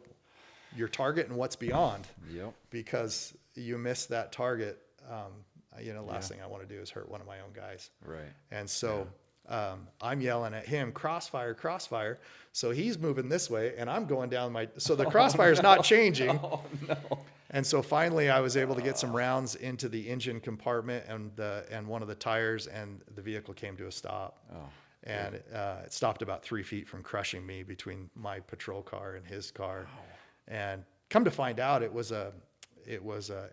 your target and what's beyond, Yep. because you miss that target. Last thing I want to do is hurt one of my own guys. Right. And so I'm yelling at him, crossfire. So he's moving this way, and I'm going down so the crossfire's not changing. Oh no. And so finally I was able to get some rounds into the engine compartment and one of the tires, and the vehicle came to a stop. Oh. And it stopped about 3 feet from crushing me between my patrol car and his car. Wow. And come to find out, it was a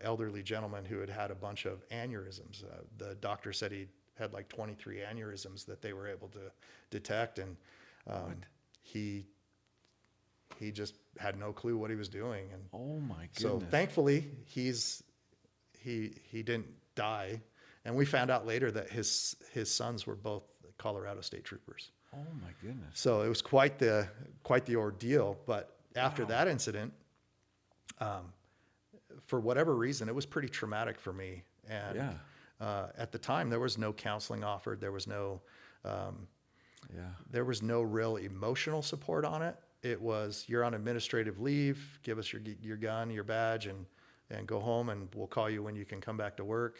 elderly gentleman who had a bunch of aneurysms. The doctor said he had like 23 aneurysms that they were able to detect, and he he just had no clue what he was doing. And Oh my so goodness. thankfully he didn't die. And we found out later that his sons were both Colorado State Troopers. Oh my goodness. So it was quite the ordeal. But after Wow. that incident, for whatever reason, it was pretty traumatic for me. And Yeah. at the time, there was no counseling offered. There was no Yeah. real emotional support on it. It was, you're on administrative leave, give us your gun, your badge, and go home, and we'll call you when you can come back to work.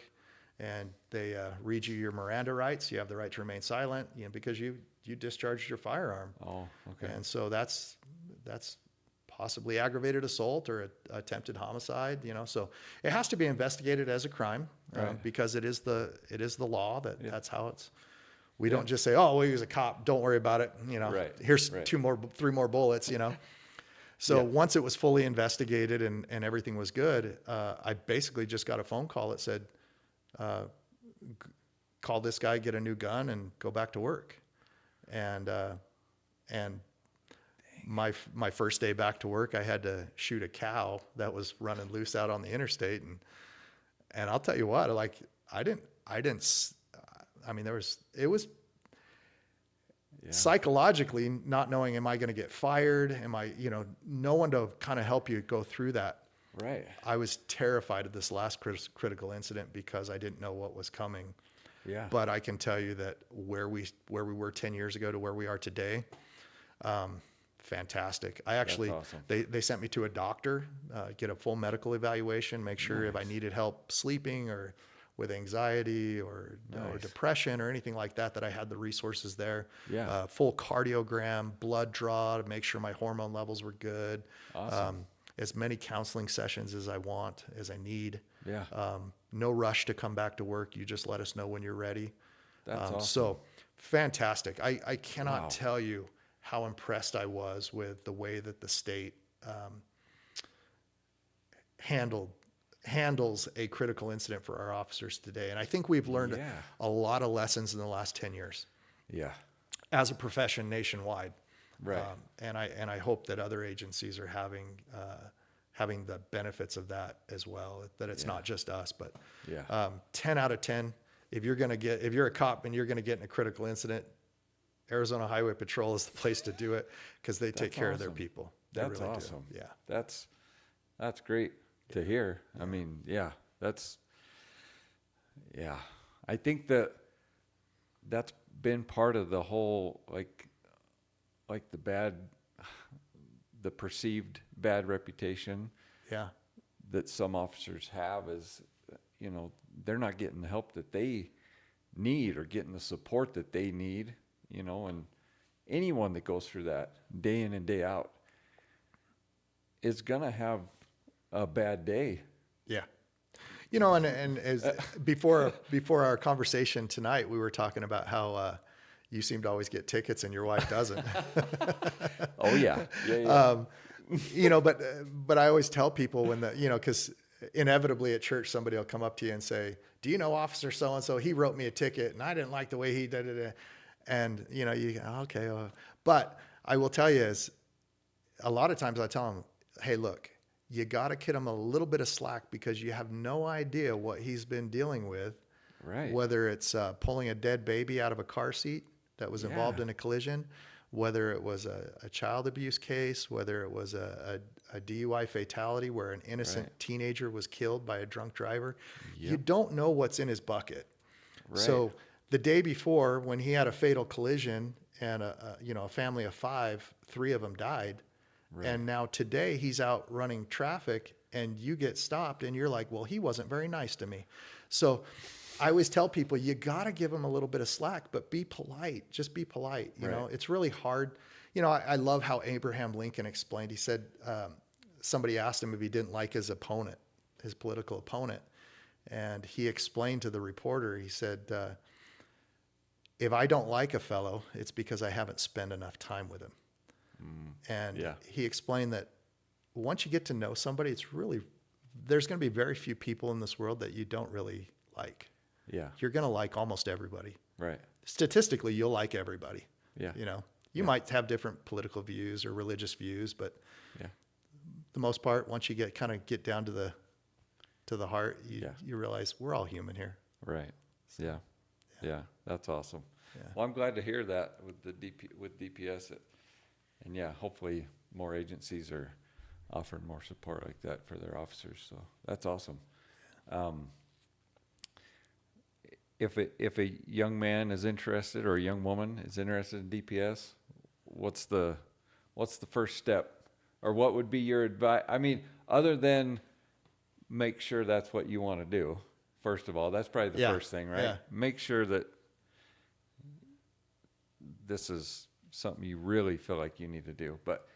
And they read you your Miranda rights. You have the right to remain silent, because you discharged your firearm. Oh, okay. And so that's possibly aggravated assault or attempted homicide. So it has to be investigated as a crime, Right. because it is the law that's how it's. We Yeah. don't just say, oh, well, he was a cop, don't worry about it. Right. Here's Right. 3 more bullets. So Yeah. once it was fully investigated and everything was good, I basically just got a phone call that said, call this guy, get a new gun, and go back to work. And my first day back to work, I had to shoot a cow that was running loose out on the interstate. And I'll tell you what, like, it was Yeah. psychologically not knowing, am I going to get fired? Am I, no one to kind of help you go through that. Right. I was terrified of this last critical incident because I didn't know what was coming. Yeah. But I can tell you that where we were 10 years ago to where we are today, fantastic. I actually, That's awesome. they sent me to a doctor, get a full medical evaluation, make sure if I needed help sleeping or with anxiety or Nice. depression or anything like that, that I had the resources there. Yeah. Full cardiogram, blood draw to make sure my hormone levels were good. Awesome. As many counseling sessions as I want, as I need. Yeah. No rush to come back to work. You just let us know when you're ready. That's awesome. So fantastic. I cannot Wow. tell you how impressed I was with the way that the state handles a critical incident for our officers today. And I think we've learned Yeah. a lot of lessons in the last 10 years Yeah. as a profession nationwide. Right. And I hope that other agencies are having the benefits of that as well, that it's not just us, but Yeah. 10 out of 10, if you're a cop and you're going to get in a critical incident, Arizona Highway Patrol is the place to do it, because they take care of their awesome. people. They That's really do. awesome. Yeah. That's great to hear. I mean, I think that's been part of the whole, like the perceived bad reputation Yeah. that some officers have is, they're not getting the help that they need or getting the support that they need, and anyone that goes through that day in and day out is going to have a bad day. Yeah. And as before our conversation tonight, we were talking about how you seem to always get tickets and your wife doesn't. Oh yeah. Yeah. But I always tell people when because inevitably at church, somebody will come up to you and say, do you know Officer so-and-so? He wrote me a ticket and I didn't like the way he did it. And you go, okay. But I will tell you is a lot of times I tell them, hey, look, you got to kid him a little bit of slack, because you have no idea what he's been dealing with. Right. Whether it's pulling a dead baby out of a car seat that was involved Yeah. in a collision, whether it was a child abuse case, whether it was a DUI fatality where an innocent Right. teenager was killed by a drunk driver. Yep. You don't know what's in his bucket. Right. So the day before, when he had a fatal collision and a family of 5, 3 of them died. Right. And now today he's out running traffic and you get stopped and you're like, well, he wasn't very nice to me. So I always tell people, you got to give him a little bit of slack, but be polite. Just be polite. You know, Right. it's really hard. I love how Abraham Lincoln explained. He said, somebody asked him if he didn't like his opponent, his political opponent. And he explained to the reporter, he said, if I don't like a fellow, it's because I haven't spent enough time with him. And Yeah. he explained that once you get to know somebody, there's going to be very few people in this world that you don't really like. Yeah. You're going to like almost everybody. Right. Statistically, you'll like everybody. Yeah. You might have different political views or religious views, but Yeah. the most part, once you get down to the heart, Yeah. you realize we're all human here. Right. Yeah. Yeah. That's awesome. Yeah. Well, I'm glad to hear that with with DPS. And yeah, hopefully more agencies are offering more support like that for their officers. So that's awesome. Um, if a young man is interested or a young woman is interested in DPS, what's the first step, or what would be your advice? I mean, other than make sure that's what you want to do. First of all, that's probably the first thing, right? Yeah. Make sure that this is something you really feel like you need to do. But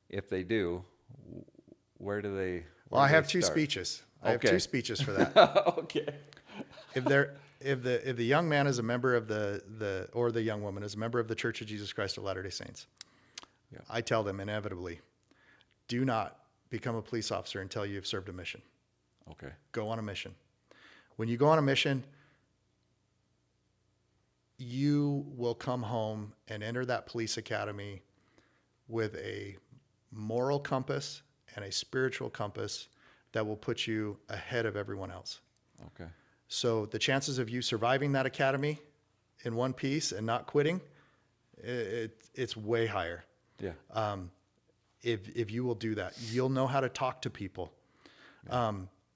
if they do, where do they? Well, I have two start? speeches. I have Okay. two speeches for that. Okay. If the young man is a member of or the young woman is a member of the Church of Jesus Christ of Latter-day Saints, Yeah. I tell them inevitably, do not become a police officer until you've served a mission. Okay. Go on a mission. When you go on a mission, you will come home and enter that police academy with a moral compass and a spiritual compass that will put you ahead of everyone else. Okay. So the chances of you surviving that academy in one piece and not quitting, it's way higher. Yeah. If you will do that, you'll know how to talk to people.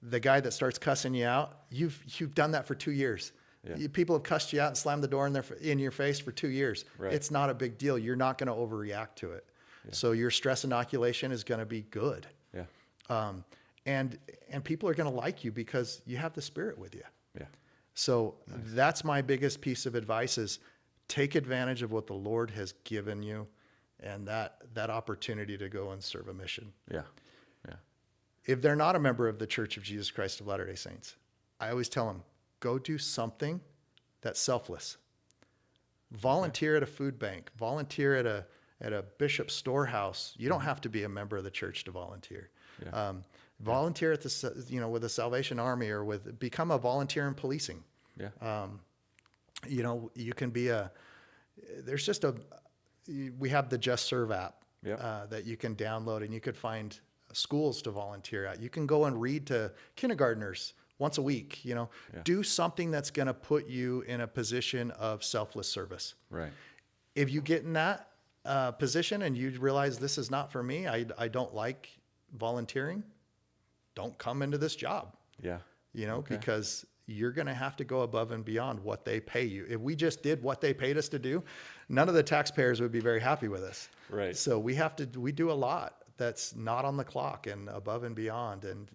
The guy that starts cussing you out, you've done that for 2 years. Yeah. People have cussed you out and slammed the door in your face for 2 years. Right. It's not a big deal. You're not going to overreact to it. Yeah. So your stress inoculation is going to be good. Yeah. And people are going to like you because you have the Spirit with you. Yeah. So that's my biggest piece of advice is take advantage of what the Lord has given you and that opportunity to go and serve a mission. Yeah. Yeah. If they're not a member of the Church of Jesus Christ of Latter-day Saints, I always tell them, go do something that's selfless. Volunteer at a food bank, volunteer at a bishop's storehouse. You don't have to be a member of the church to volunteer. Yeah. Volunteer at with the Salvation Army or become a volunteer in policing. Yeah. You can be we have the Just Serve app Yep. that you can download, and you could find schools to volunteer at. You can go and read to kindergartners once a week, Yeah. do something that's going to put you in a position of selfless service. Right. If you get in that position and you realize this is not for me, I don't like volunteering, don't come into this job, Yeah. Okay. because you're going to have to go above and beyond what they pay you. If we just did what they paid us to do, none of the taxpayers would be very happy with us. Right. So we do a lot that's not on the clock and above and beyond. And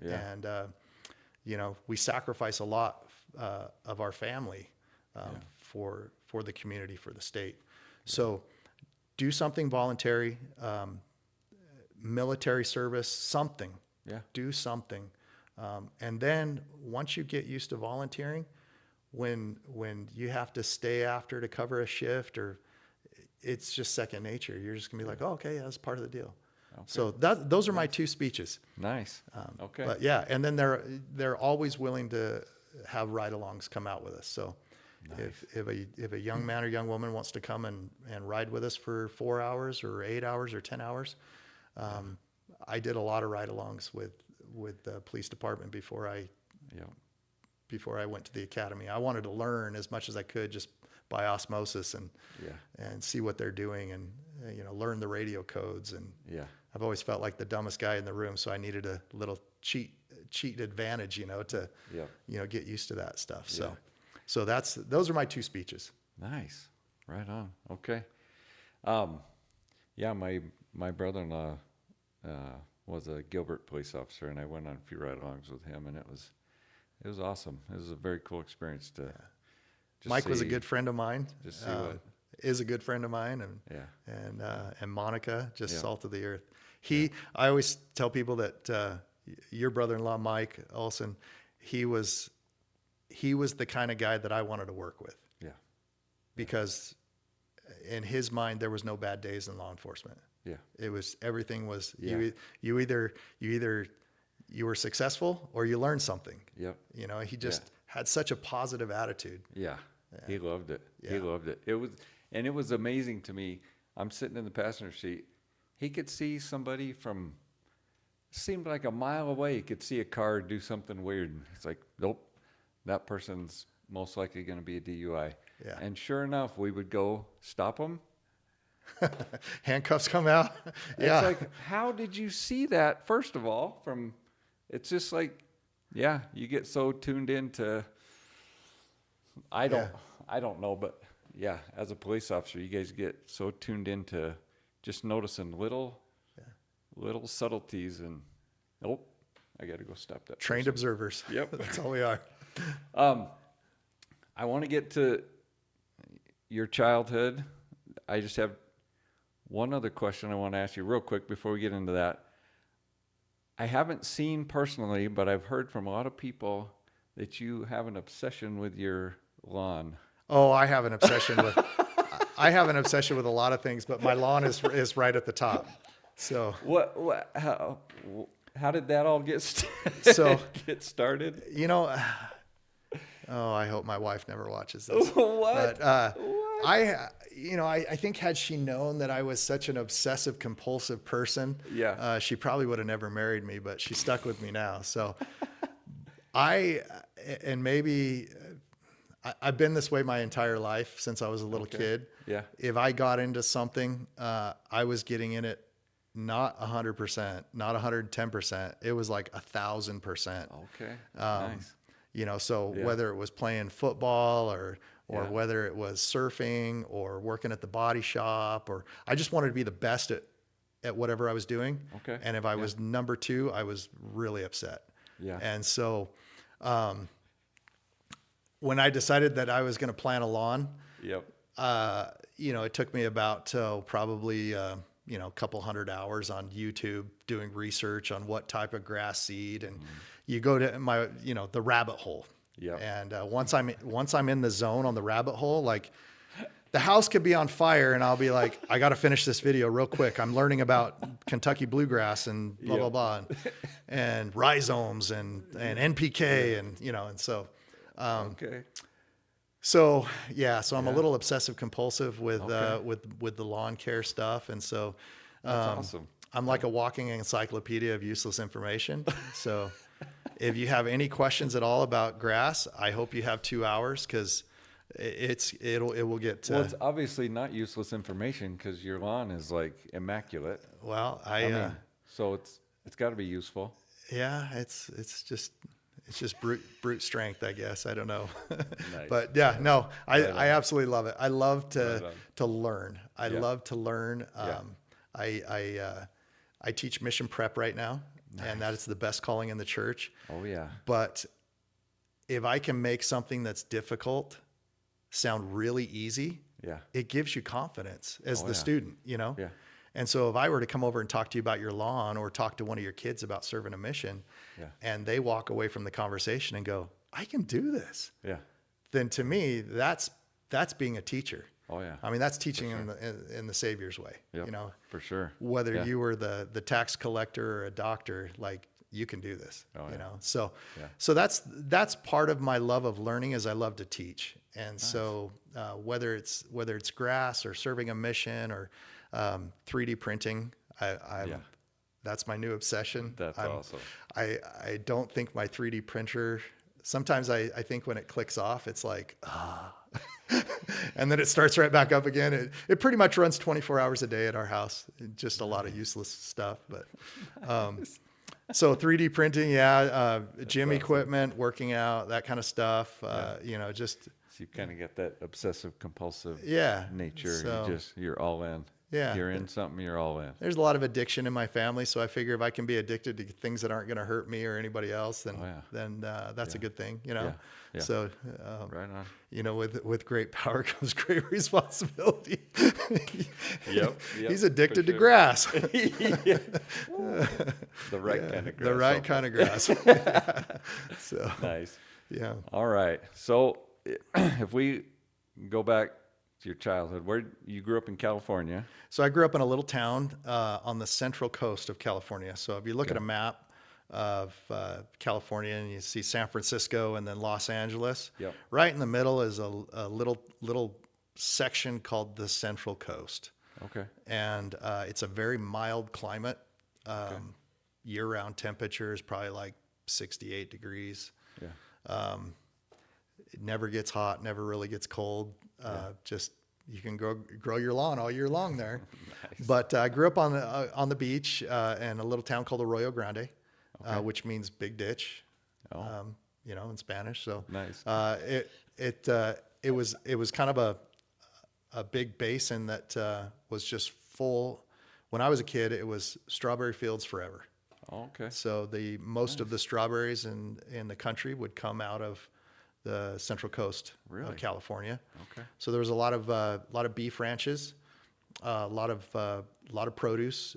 we sacrifice a lot of our family for the community, for the state. So do something voluntary, military service, something. Yeah. Do something. And then once you get used to volunteering, when you have to stay after to cover a shift, or it's just second nature, you're just gonna be like, oh, okay, yeah, that's part of the deal. Okay. So those are my two speeches. Nice. Okay. But yeah, and then they're always willing to have ride-alongs come out with us. So Nice. if a young man or young woman wants to come and ride with us for 4 hours or 8 hours or 10 hours, I did a lot of ride-alongs with the police department before I went to the academy. I wanted to learn as much as I could just by osmosis and see what they're doing and learn the radio codes. And I've always felt like the dumbest guy in the room, so I needed a little cheat advantage, to get used to that stuff. So those are my two speeches. Nice. Right on. Okay. My brother-in-law was a Gilbert police officer, and I went on a few ride-alongs with him, and it was awesome. It was a very cool experience to. Just Mike was a good friend of mine. Just see what is a good friend of mine, and Monica, just salt of the earth. I always tell people that your brother-in-law Mike Olson, he was the kind of guy that I wanted to work with. Yeah. Because in his mind there was no bad days in law enforcement. Yeah. Everything was you either you were successful or you learned something. Yep. He just had such a positive attitude. Yeah. He loved it. Yeah. He loved it. It was amazing to me. I'm sitting in the passenger seat. He could see somebody from, seemed like a mile away. He could see a car do something weird. It's like, nope, that person's most likely going to be a DUI. Yeah. And sure enough, we would go stop them. Handcuffs come out. Yeah. It's like, how did you see that? First of all, from, it's just like, yeah, you get so tuned into, I don't know, but yeah, as a police officer, you guys get so tuned into just noticing little subtleties, and nope, I got to go stop that. Trained person. observers. Yep. That's all we are. I want to get to your childhood. I just have one other question I want to ask you real quick before we get into that. I haven't seen personally, but I've heard from a lot of people that you have an obsession with your lawn. Oh, I have an obsession with a lot of things, but my lawn is right at the top. So how did that all get started? You know, oh, I hope my wife never watches this. What? But, I think had she known that I was such an obsessive compulsive person, Yeah. she probably would have never married me, but she's stuck with me now. So I've been this way my entire life since I was a little kid. Yeah. If I got into something, I was getting in it not 100%, not 110%. It was like 1,000%. Okay. Nice. So whether it was playing football or Yeah. whether it was surfing or working at the body shop, or I just wanted to be the best at whatever I was doing. Okay. And if I was number 2, I was really upset. Yeah. And so, when I decided that I was going to plant a lawn, Yep. it took me about probably, a couple hundred hours on YouTube doing research on what type of grass seed, and you go to the rabbit hole. Yep. And once I'm in the zone on the rabbit hole, like the house could be on fire and I'll be like, I got to finish this video real quick. I'm learning about Kentucky bluegrass and blah, blah, blah, and rhizomes and NPK and so, Okay. so I'm a little obsessive compulsive with the lawn care stuff. And so, That's awesome. I'm like a walking encyclopedia of useless information. So if you have any questions at all about grass, I hope you have 2 hours, because it will get. Well, it's obviously not useless information because your lawn is like immaculate. Well, I mean, so it's got to be useful. Yeah, it's just brute strength, I guess. I don't know. Nice. But yeah, no, I absolutely love it. I love to learn. I Yeah. love to learn. I teach mission prep right now, and that is the best calling in the church. Oh yeah. But if I can make something that's difficult sound really easy, Yeah. it gives you confidence as the yeah. student, Yeah. And so if I were to come over and talk to you about your lawn, or talk to one of your kids about serving a mission, Yeah. and they walk away from the conversation and go, I can do this, Yeah. then to me, that's being a teacher. Oh yeah. I mean, that's teaching in the Savior's way, Yep. For sure. whether Yeah. you were the tax collector or a doctor, like, you can do this, Oh, yeah. So, Yeah. so that's part of my love of learning, is I love to teach. And so, whether it's grass or serving a mission or 3D printing, that's my new obsession. That's awesome. I don't think my 3D printer, sometimes I think when it clicks off, it's like, and then it starts right back up again. It pretty much runs 24 hours a day at our house. Just a lot of useless stuff. But so 3D printing, gym awesome. equipment, working out, that kind of stuff. Just. So you kind of get that obsessive compulsive nature. So, You're all in. Yeah. You're in something, you're all in. There's a lot of addiction in my family, so I figure if I can be addicted to things that aren't going to hurt me or anybody else, then that's a good thing, Yeah. So, Right on. with great power comes great responsibility. Yep. He's addicted to sure. grass. The right kind of grass. The right kind of grass. So, Nice. yeah. All right. So if we go back to your childhood, where you grew up in California. So I grew up in a little town on the central coast of California. So if you look at a map of California and you see San Francisco and then Los Angeles, right in the middle is a little section called the Central Coast. Okay. And it's a very mild climate. Okay. Year-round temperature is probably like 68 degrees. Yeah. It never gets hot, never really gets cold. Yeah. Just you can grow your lawn all year long there. Nice. But I grew up on the beach in a little town called Arroyo Grande, Okay. which means big ditch, Oh, in Spanish. So nice. it was kind of a big basin that was just full. When I was a kid, it was strawberry fields forever. Oh, okay. So most of the strawberries in the country would come out of the central coast Really? of California. Okay. So there was a lot of beef ranches, a lot of produce,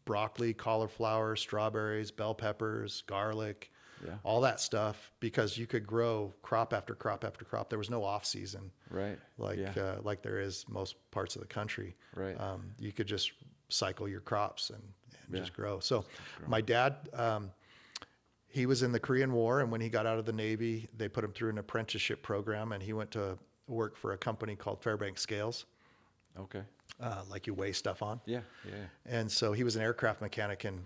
broccoli, cauliflower, strawberries, bell peppers, garlic, Yeah. all that stuff, because you could grow crop after crop after crop. There was no off season Right. like Yeah. like there is most parts of the country. Right. You could just cycle your crops and Yeah. just grow. So my dad, he was in the Korean War, and when he got out of the Navy, they put him through an apprenticeship program, and he went to work for a company called Fairbanks Scales, Okay. like you weigh stuff on. Yeah. Yeah. And so he was an aircraft mechanic in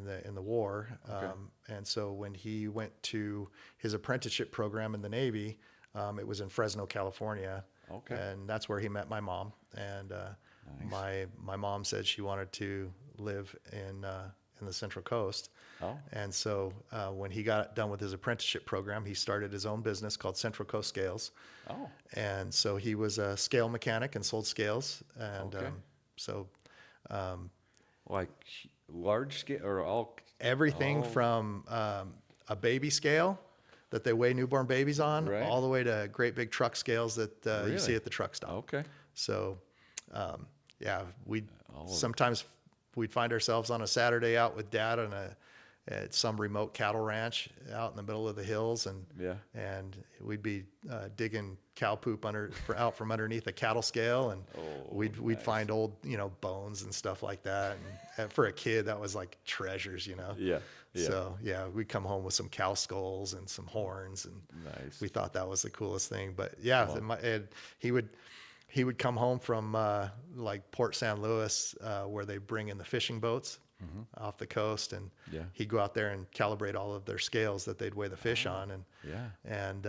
the war. Okay. And so when he went to his apprenticeship program in the Navy, it was in Fresno, California. Okay. And that's where he met my mom. And my mom said she wanted to live in the Central Coast. Oh. And so when he got done with his apprenticeship program, he started his own business called Central Coast Scales. Oh. And so he was a scale mechanic and sold scales. And Okay. so Like large scale or all? everything Oh. from a baby scale that they weigh newborn babies on, Right. all the way to great big truck scales that you see Really? at the truck stop. Okay. So, yeah, Oh. sometimes we'd find ourselves on a Saturday out with Dad at some remote cattle ranch out in the middle of the hills, and Yeah. we'd be digging cow poop out from underneath a cattle scale, and Oh, we'd nice. find old bones and stuff like that. And for a kid, that was like treasures. Yeah. Yeah. So yeah, we'd come home with some cow skulls and some horns, and Nice. we thought that was the coolest thing. But yeah, Wow. and he would come home from like Port San Luis, where they bring in the fishing boats off the coast, and Yeah. he'd go out there and calibrate all of their scales that they'd weigh the fish on, Yeah. and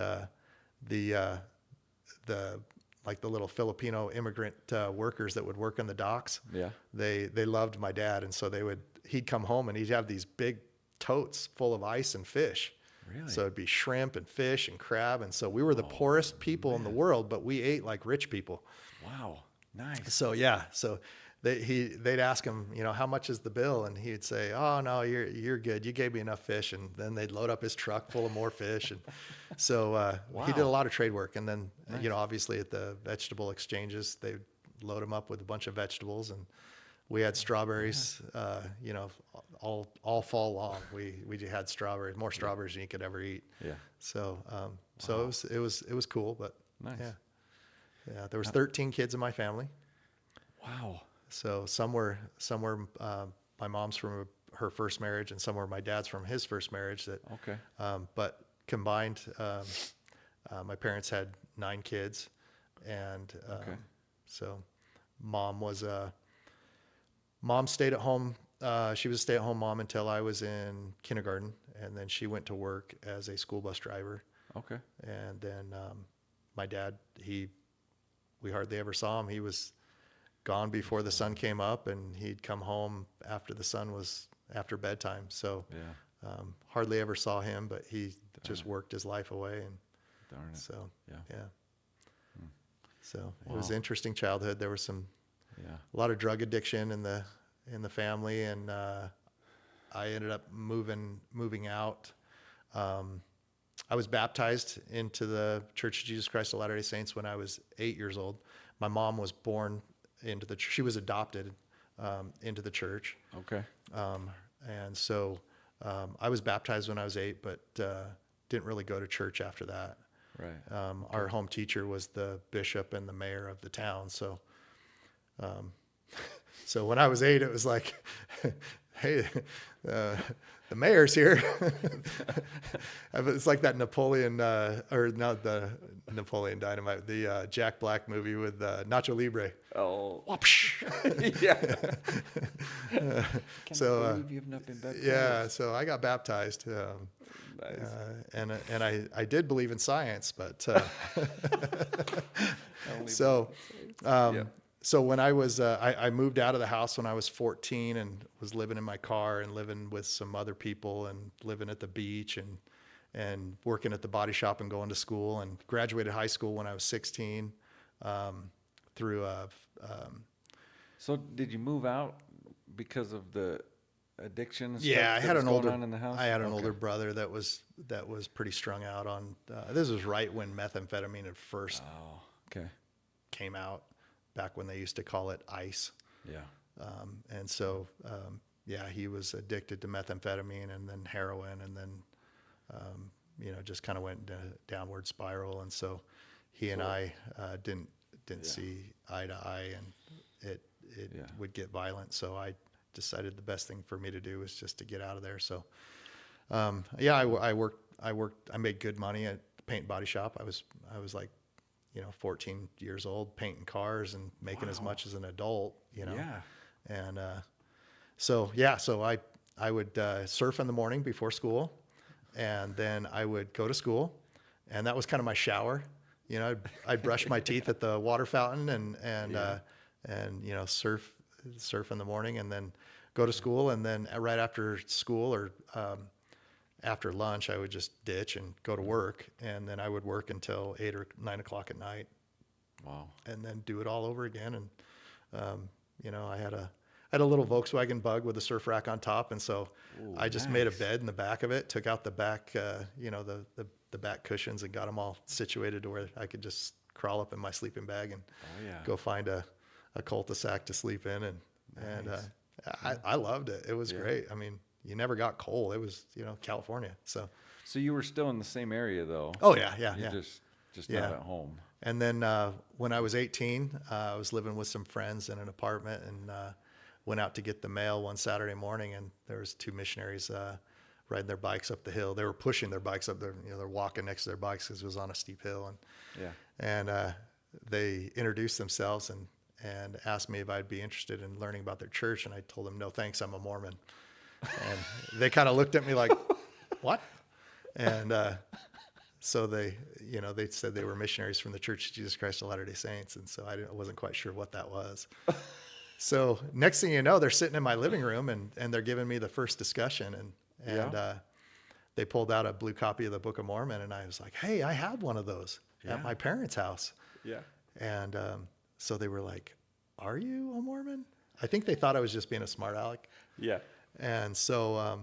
the like the little Filipino immigrant workers that would work on the docks. Yeah. They loved my dad, and so he'd come home and he'd have these big totes full of ice and fish. Really? So it'd be shrimp and fish and crab, and so we were the poorest people in the world, but we ate like rich people. Wow. Nice. So yeah, so they'd ask him, how much is the bill, and he'd say, "Oh no, you're good. You gave me enough fish," and then they'd load up his truck full of more fish, and so he did a lot of trade work, and then obviously at the vegetable exchanges they'd load him up with a bunch of vegetables, and we had strawberries, all fall long. We had strawberries, more strawberries than you could ever eat. Yeah. So it was cool, but Nice. yeah. There was 13 kids in my family. Wow. So some were my mom's from her first marriage, and some were my dad's from his first marriage. Okay. But combined, my parents had 9 kids, and Okay. so mom stayed at home. She was a stay-at-home mom until I was in kindergarten, and then she went to work as a school bus driver. Okay. And then my dad, we hardly ever saw him. He was gone before the sun came up, and he'd come home after bedtime. So Yeah. hardly ever saw him, but he just worked his life away. And Darn it. so, Yeah. yeah. So it was Wow. an interesting childhood. There was Yeah. a lot of drug addiction in the family, and I ended up moving out. I was baptized into the Church of Jesus Christ of Latter-day Saints when I was 8 years old. My mom was born into the church. She was adopted into the church. Okay. And so I was baptized when I was 8, but didn't really go to church after that. Right. Our home teacher was the bishop and the mayor of the town. So, so when I was 8, it was like, hey, The mayor's here. It's like that Napoleon, or not the Napoleon Dynamite, the Jack Black movie with Nacho Libre. Oh, Whoopsh. yeah. Cannot So, believe you've not been yeah, baptized. so I got baptized, Nice. and I did believe in science, but Only so yeah. so when I moved out of the house when I was 14 and was living in my car and living with some other people and living at the beach and working at the body shop and going to school, and graduated high school when I was 16 through So did you move out because of the addiction and yeah, stuff that was going on in the house? I had an Okay. older brother that was pretty strung out on this was right when methamphetamine had first Oh, okay. came out, back when they used to call it ice. Yeah. And so, yeah, he was addicted to methamphetamine and then heroin, and then, just kind of went into a downward spiral. And so he and So- I didn't Yeah. see eye to eye, and it Yeah. would get violent. So I decided the best thing for me to do was just to get out of there. So, yeah, I made good money at the paint and body shop. I was like, 14 years old, painting cars and making as Wow. much as an adult, Yeah. And so I would surf in the morning before school, and then I would go to school, and that was kind of my shower. I'd brush my teeth at the water fountain and surf in the morning, and then go to school, and then right after school or after lunch, I would just ditch and go to work, and then I would work until 8 or 9 o'clock at night, Wow. and then do it all over again. And I had a little Volkswagen Bug with a surf rack on top, and so Ooh, I just made a nice. bed in the back of it, took out the back, the back cushions, and got them all situated to where I could just crawl up in my sleeping bag and Oh, yeah. go find a cul-de-sac to sleep in, and Nice. I loved it. It was Yeah. great. I mean, you never got cold. It was California, so. So you were still in the same area though. Oh yeah, yeah, You yeah. just Yeah. not at home. And then when I was 18, I was living with some friends in an apartment, and went out to get the mail one Saturday morning, and there was two missionaries riding their bikes up the hill. They were pushing their bikes up there. They're walking next to their bikes because it was on a steep hill, Yeah. and they introduced themselves and asked me if I'd be interested in learning about their church, and I told them no thanks, I'm a Mormon. And they kind of looked at me like, what? And so they said they were missionaries from the Church of Jesus Christ of Latter-day Saints. And so I wasn't quite sure what that was. So next thing you know, they're sitting in my living room, and they're giving me the first discussion. And they pulled out a blue copy of the Book of Mormon. And I was like, hey, I have one of those Yeah. at my parents' house. Yeah. And so they were like, are you a Mormon? I think they thought I was just being a smart aleck. Yeah. And so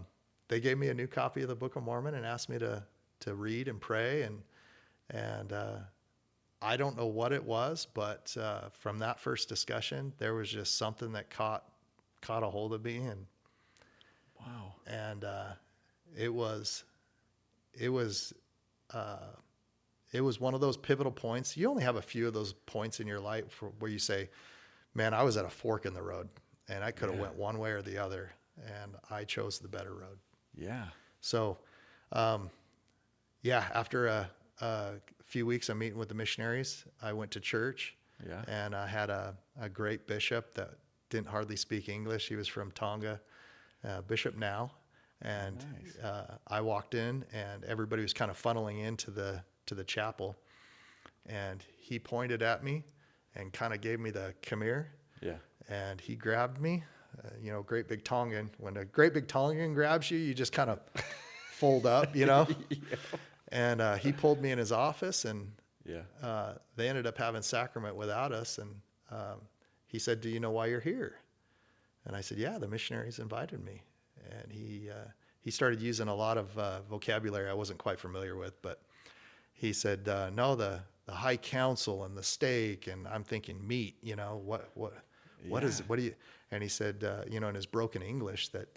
they gave me a new copy of the Book of Mormon and asked me to read and pray. And I don't know what it was, but from that first discussion, there was just something that caught a hold of me. Wow. And it was one of those pivotal points. You only have a few of those points in your life where you say, man, I was at a fork in the road, and I could have went one way or the other, and I chose the better road. Yeah. So, after a few weeks of meeting with the missionaries, I went to church. Yeah. And I had a great bishop that didn't hardly speak English. He was from Tonga, Bishop Now. And Nice. I walked in, and everybody was kind of funneling into the chapel. And he pointed at me and kind of gave me the come here. Yeah. And he grabbed me, great big Tongan. When a great big Tongan grabs you, you just kind of fold up, Yeah. And he pulled me in his office, and Yeah. they ended up having sacrament without us. And he said, do you know why you're here? And I said, yeah, the missionaries invited me. And he started using a lot of vocabulary I wasn't quite familiar with, but he said, no, the high council and the stake. And I'm thinking meat, what is it? What do you, and he said, in his broken English that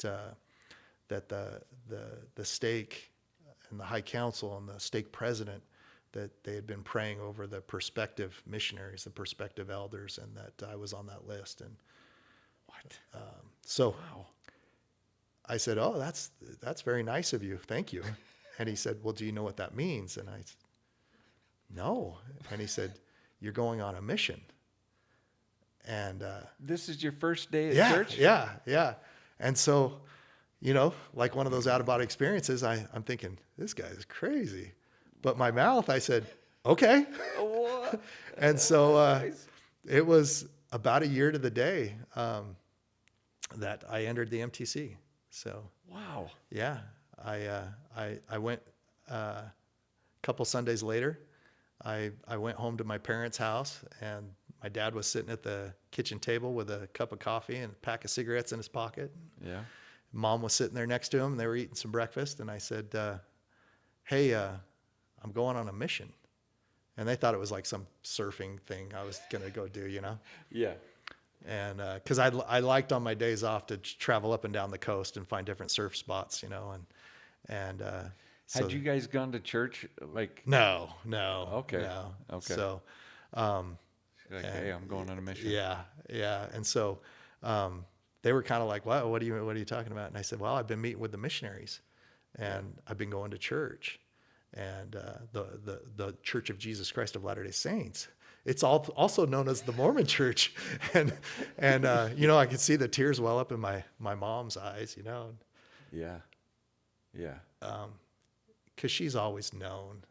the stake and the high council and the stake president, that they had been praying over the prospective missionaries, the prospective elders, and that I was on that list. And What? so Wow. I said, oh, that's very nice of you. Thank you. And he said, well, do you know what that means? And I said, no. And he said, you're going on a mission. And This is your first day at yeah, church? yeah. And so, like one of those out-of-body experiences, I'm thinking, this guy is crazy. But my mouth, I said, okay. What? And so Nice. it was about a year to the day that I entered the MTC. So Wow. yeah, I went a couple Sundays later. I went home to my parents' house, and my dad was sitting at the kitchen table with a cup of coffee and a pack of cigarettes in his pocket. Yeah. Mom was sitting there next to him, and they were eating some breakfast. And I said, hey, I'm going on a mission. And they thought it was like some surfing thing I was going to go do, Yeah. And because I liked on my days off to travel up and down the coast and find different surf spots, and so Had you guys gone to church? Like, no, Okay. no. Okay. So, like, hey, I'm going on a mission. yeah. And so they were kind of like, what are you talking about? And I said, well, I've been meeting with the missionaries, and I've been going to church, and the Church of Jesus Christ of Latter-day Saints. It's also known as the Mormon Church, and I could see the tears well up in my mom's eyes, Yeah. Yeah. because she's always known,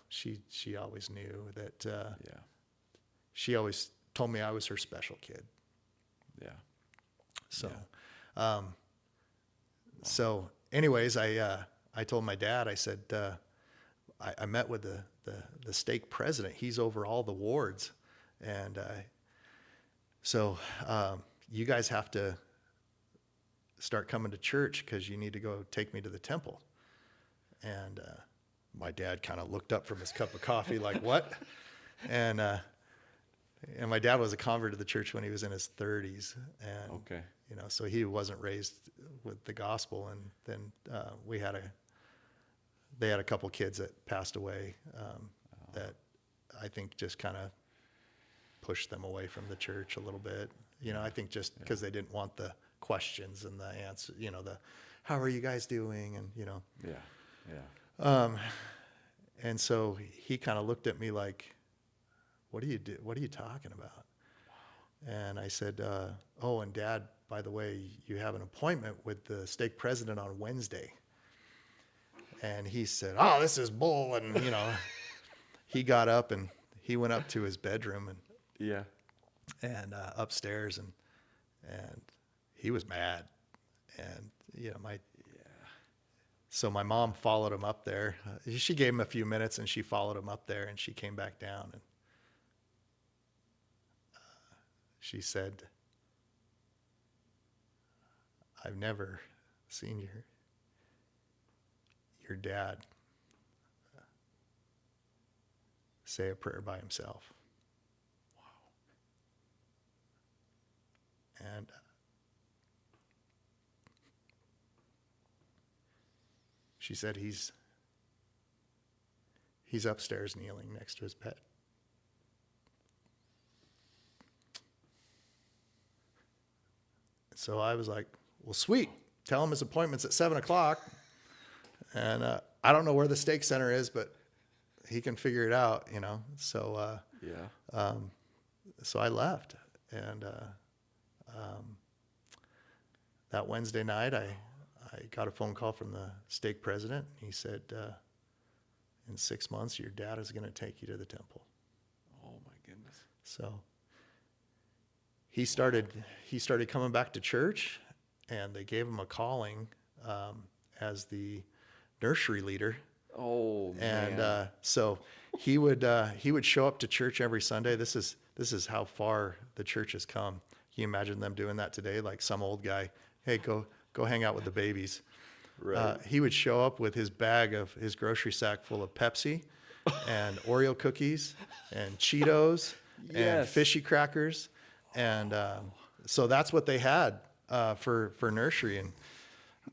she always knew that. Yeah. She always told me I was her special kid. Yeah. So, so anyways, I told my dad, I said, I met with the stake president. He's over all the wards. And, so, you guys have to start coming to church, because you need to go take me to the temple. And, my dad kind of looked up from his cup of coffee like, what? And my dad was a convert to the church when he was in his 30s. And, Okay. so he wasn't raised with the gospel. And then they had a couple kids that passed away that I think just kind of pushed them away from the church a little bit. I think just because they didn't want the questions and the answer, how are you guys doing? And, Yeah. Yeah. and so he kind of looked at me like, what are you talking about? And I said, oh, and Dad, by the way, you have an appointment with the stake president on Wednesday. And he said, oh, this is bull. And, he got up and he went up to his bedroom Yeah. and upstairs, and he was mad. And, so my mom followed him up there. She gave him a few minutes, and she followed him up there, and she came back down, and she said, I've never seen your dad say a prayer by himself. Wow. And she said he's upstairs kneeling next to his bed. So I was like, well, sweet. Tell him his appointment's at 7:00. And I don't know where the stake center is, but he can figure it out, So Yeah. so I left. And that Wednesday night, I got a phone call from the stake president. He said, in 6 months, your dad is going to take you to the temple. Oh my goodness. So he started coming back to church, and they gave him a calling as the nursery leader. Oh man. And so he would show up to church every Sunday. This is how far the church has come. Can you imagine them doing that today? Like some old guy, hey, go hang out with the babies. Right. He would show up with his grocery sack full of Pepsi and Oreo cookies and Cheetos and Yes. fishy crackers. And so that's what they had for nursery. And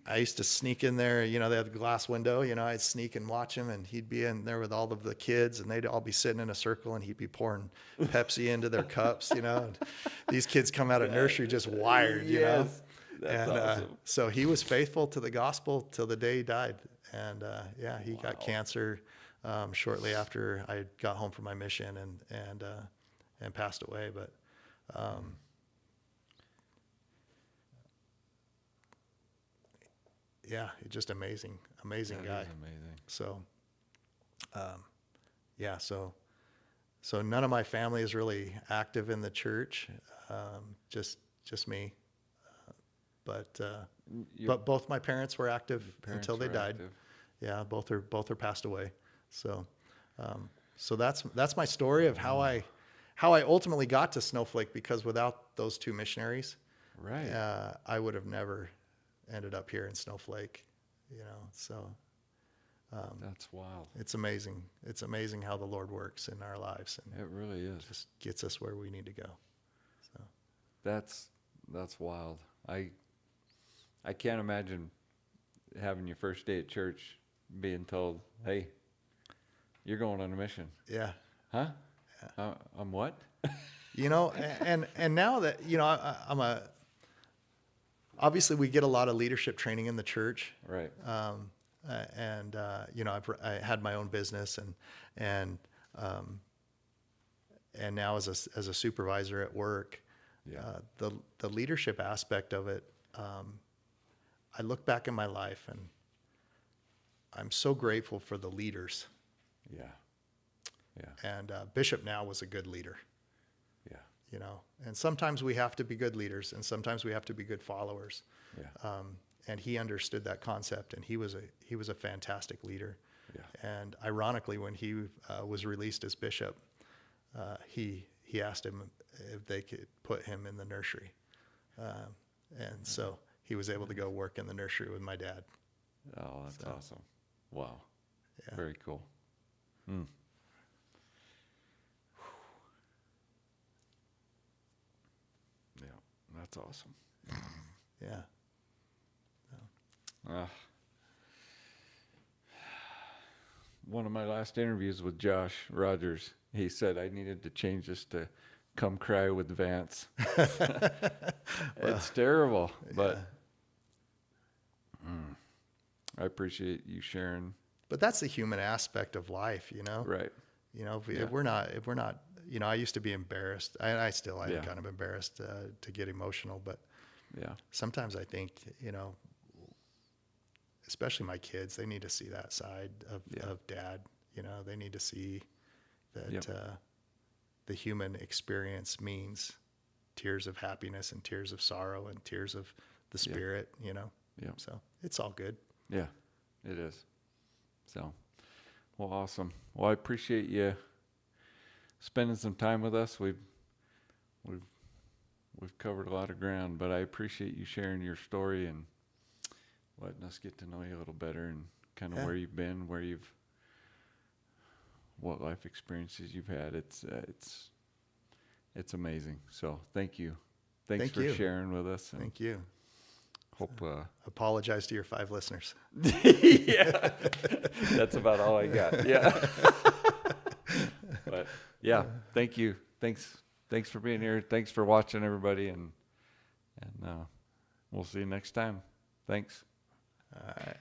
I used to sneak in there, they had the glass window, I'd sneak and watch him, and he'd be in there with all of the kids, and they'd all be sitting in a circle, and he'd be pouring Pepsi into their cups, and these kids come out of nursery just wired, Yes. That's and awesome. so he was faithful to the gospel till the day he died. And yeah, he got cancer shortly after I got home from my mission and passed away. But yeah, just amazing guy. That is amazing. So yeah, so none of my family is really active in the church, just me. But Your both my parents were active parents until they were died. active. Yeah, both are passed away. So so that's my story of how I ultimately got to Snowflake, because without those two missionaries, Right. I would have never ended up here in Snowflake. So That's wild. it's amazing. It's amazing how the Lord works in our lives and It really is. just gets us where we need to go. So That's wild. I can't imagine having your first day at church being told, "Hey, you're going on a mission." yeah. Huh? I'm what? And now that obviously we get a lot of leadership training in the church. Right. I had my own business and now as a supervisor at work, Yeah. the leadership aspect of it, I look back in my life and I'm so grateful for the leaders. Yeah. Yeah. And Bishop now was a good leader, Yeah. and sometimes we have to be good leaders and sometimes we have to be good followers. Yeah. And he understood that concept, and he was a fantastic leader. Yeah. And ironically, when he was released as bishop, he asked him if they could put him in the nursery, and so he was able to go work in the nursery with my dad. Oh, that's awesome. Wow. Yeah. Very cool. Hmm. Yeah. That's awesome. Yeah. One of my last interviews with Josh Rogers, he said I needed to change this to "Come Cry with Vance." It's terrible, but I appreciate you sharing. But that's the human aspect of life, Right. if we're not, I used to be embarrassed. I still am Yeah. kind of embarrassed to get emotional, but Yeah. sometimes I think, especially my kids, they need to see that side of dad. They need to see that Yep. The human experience means tears of happiness and tears of sorrow and tears of the spirit, Yep. So it's all good. Yeah, it is. So, well, awesome. Well, I appreciate you spending some time with us. We've covered a lot of ground, but I appreciate you sharing your story and letting us get to know you a little better and kind of where you've been, what life experiences you've had. It's amazing. So thank you. Thanks Thank for you. sharing with us. And Thank you. hope, Apologize to your 5 listeners. yeah, that's about all I got. Yeah. But yeah, thank you. Thanks for being here. Thanks for watching, everybody. And we'll see you next time. Thanks. All right.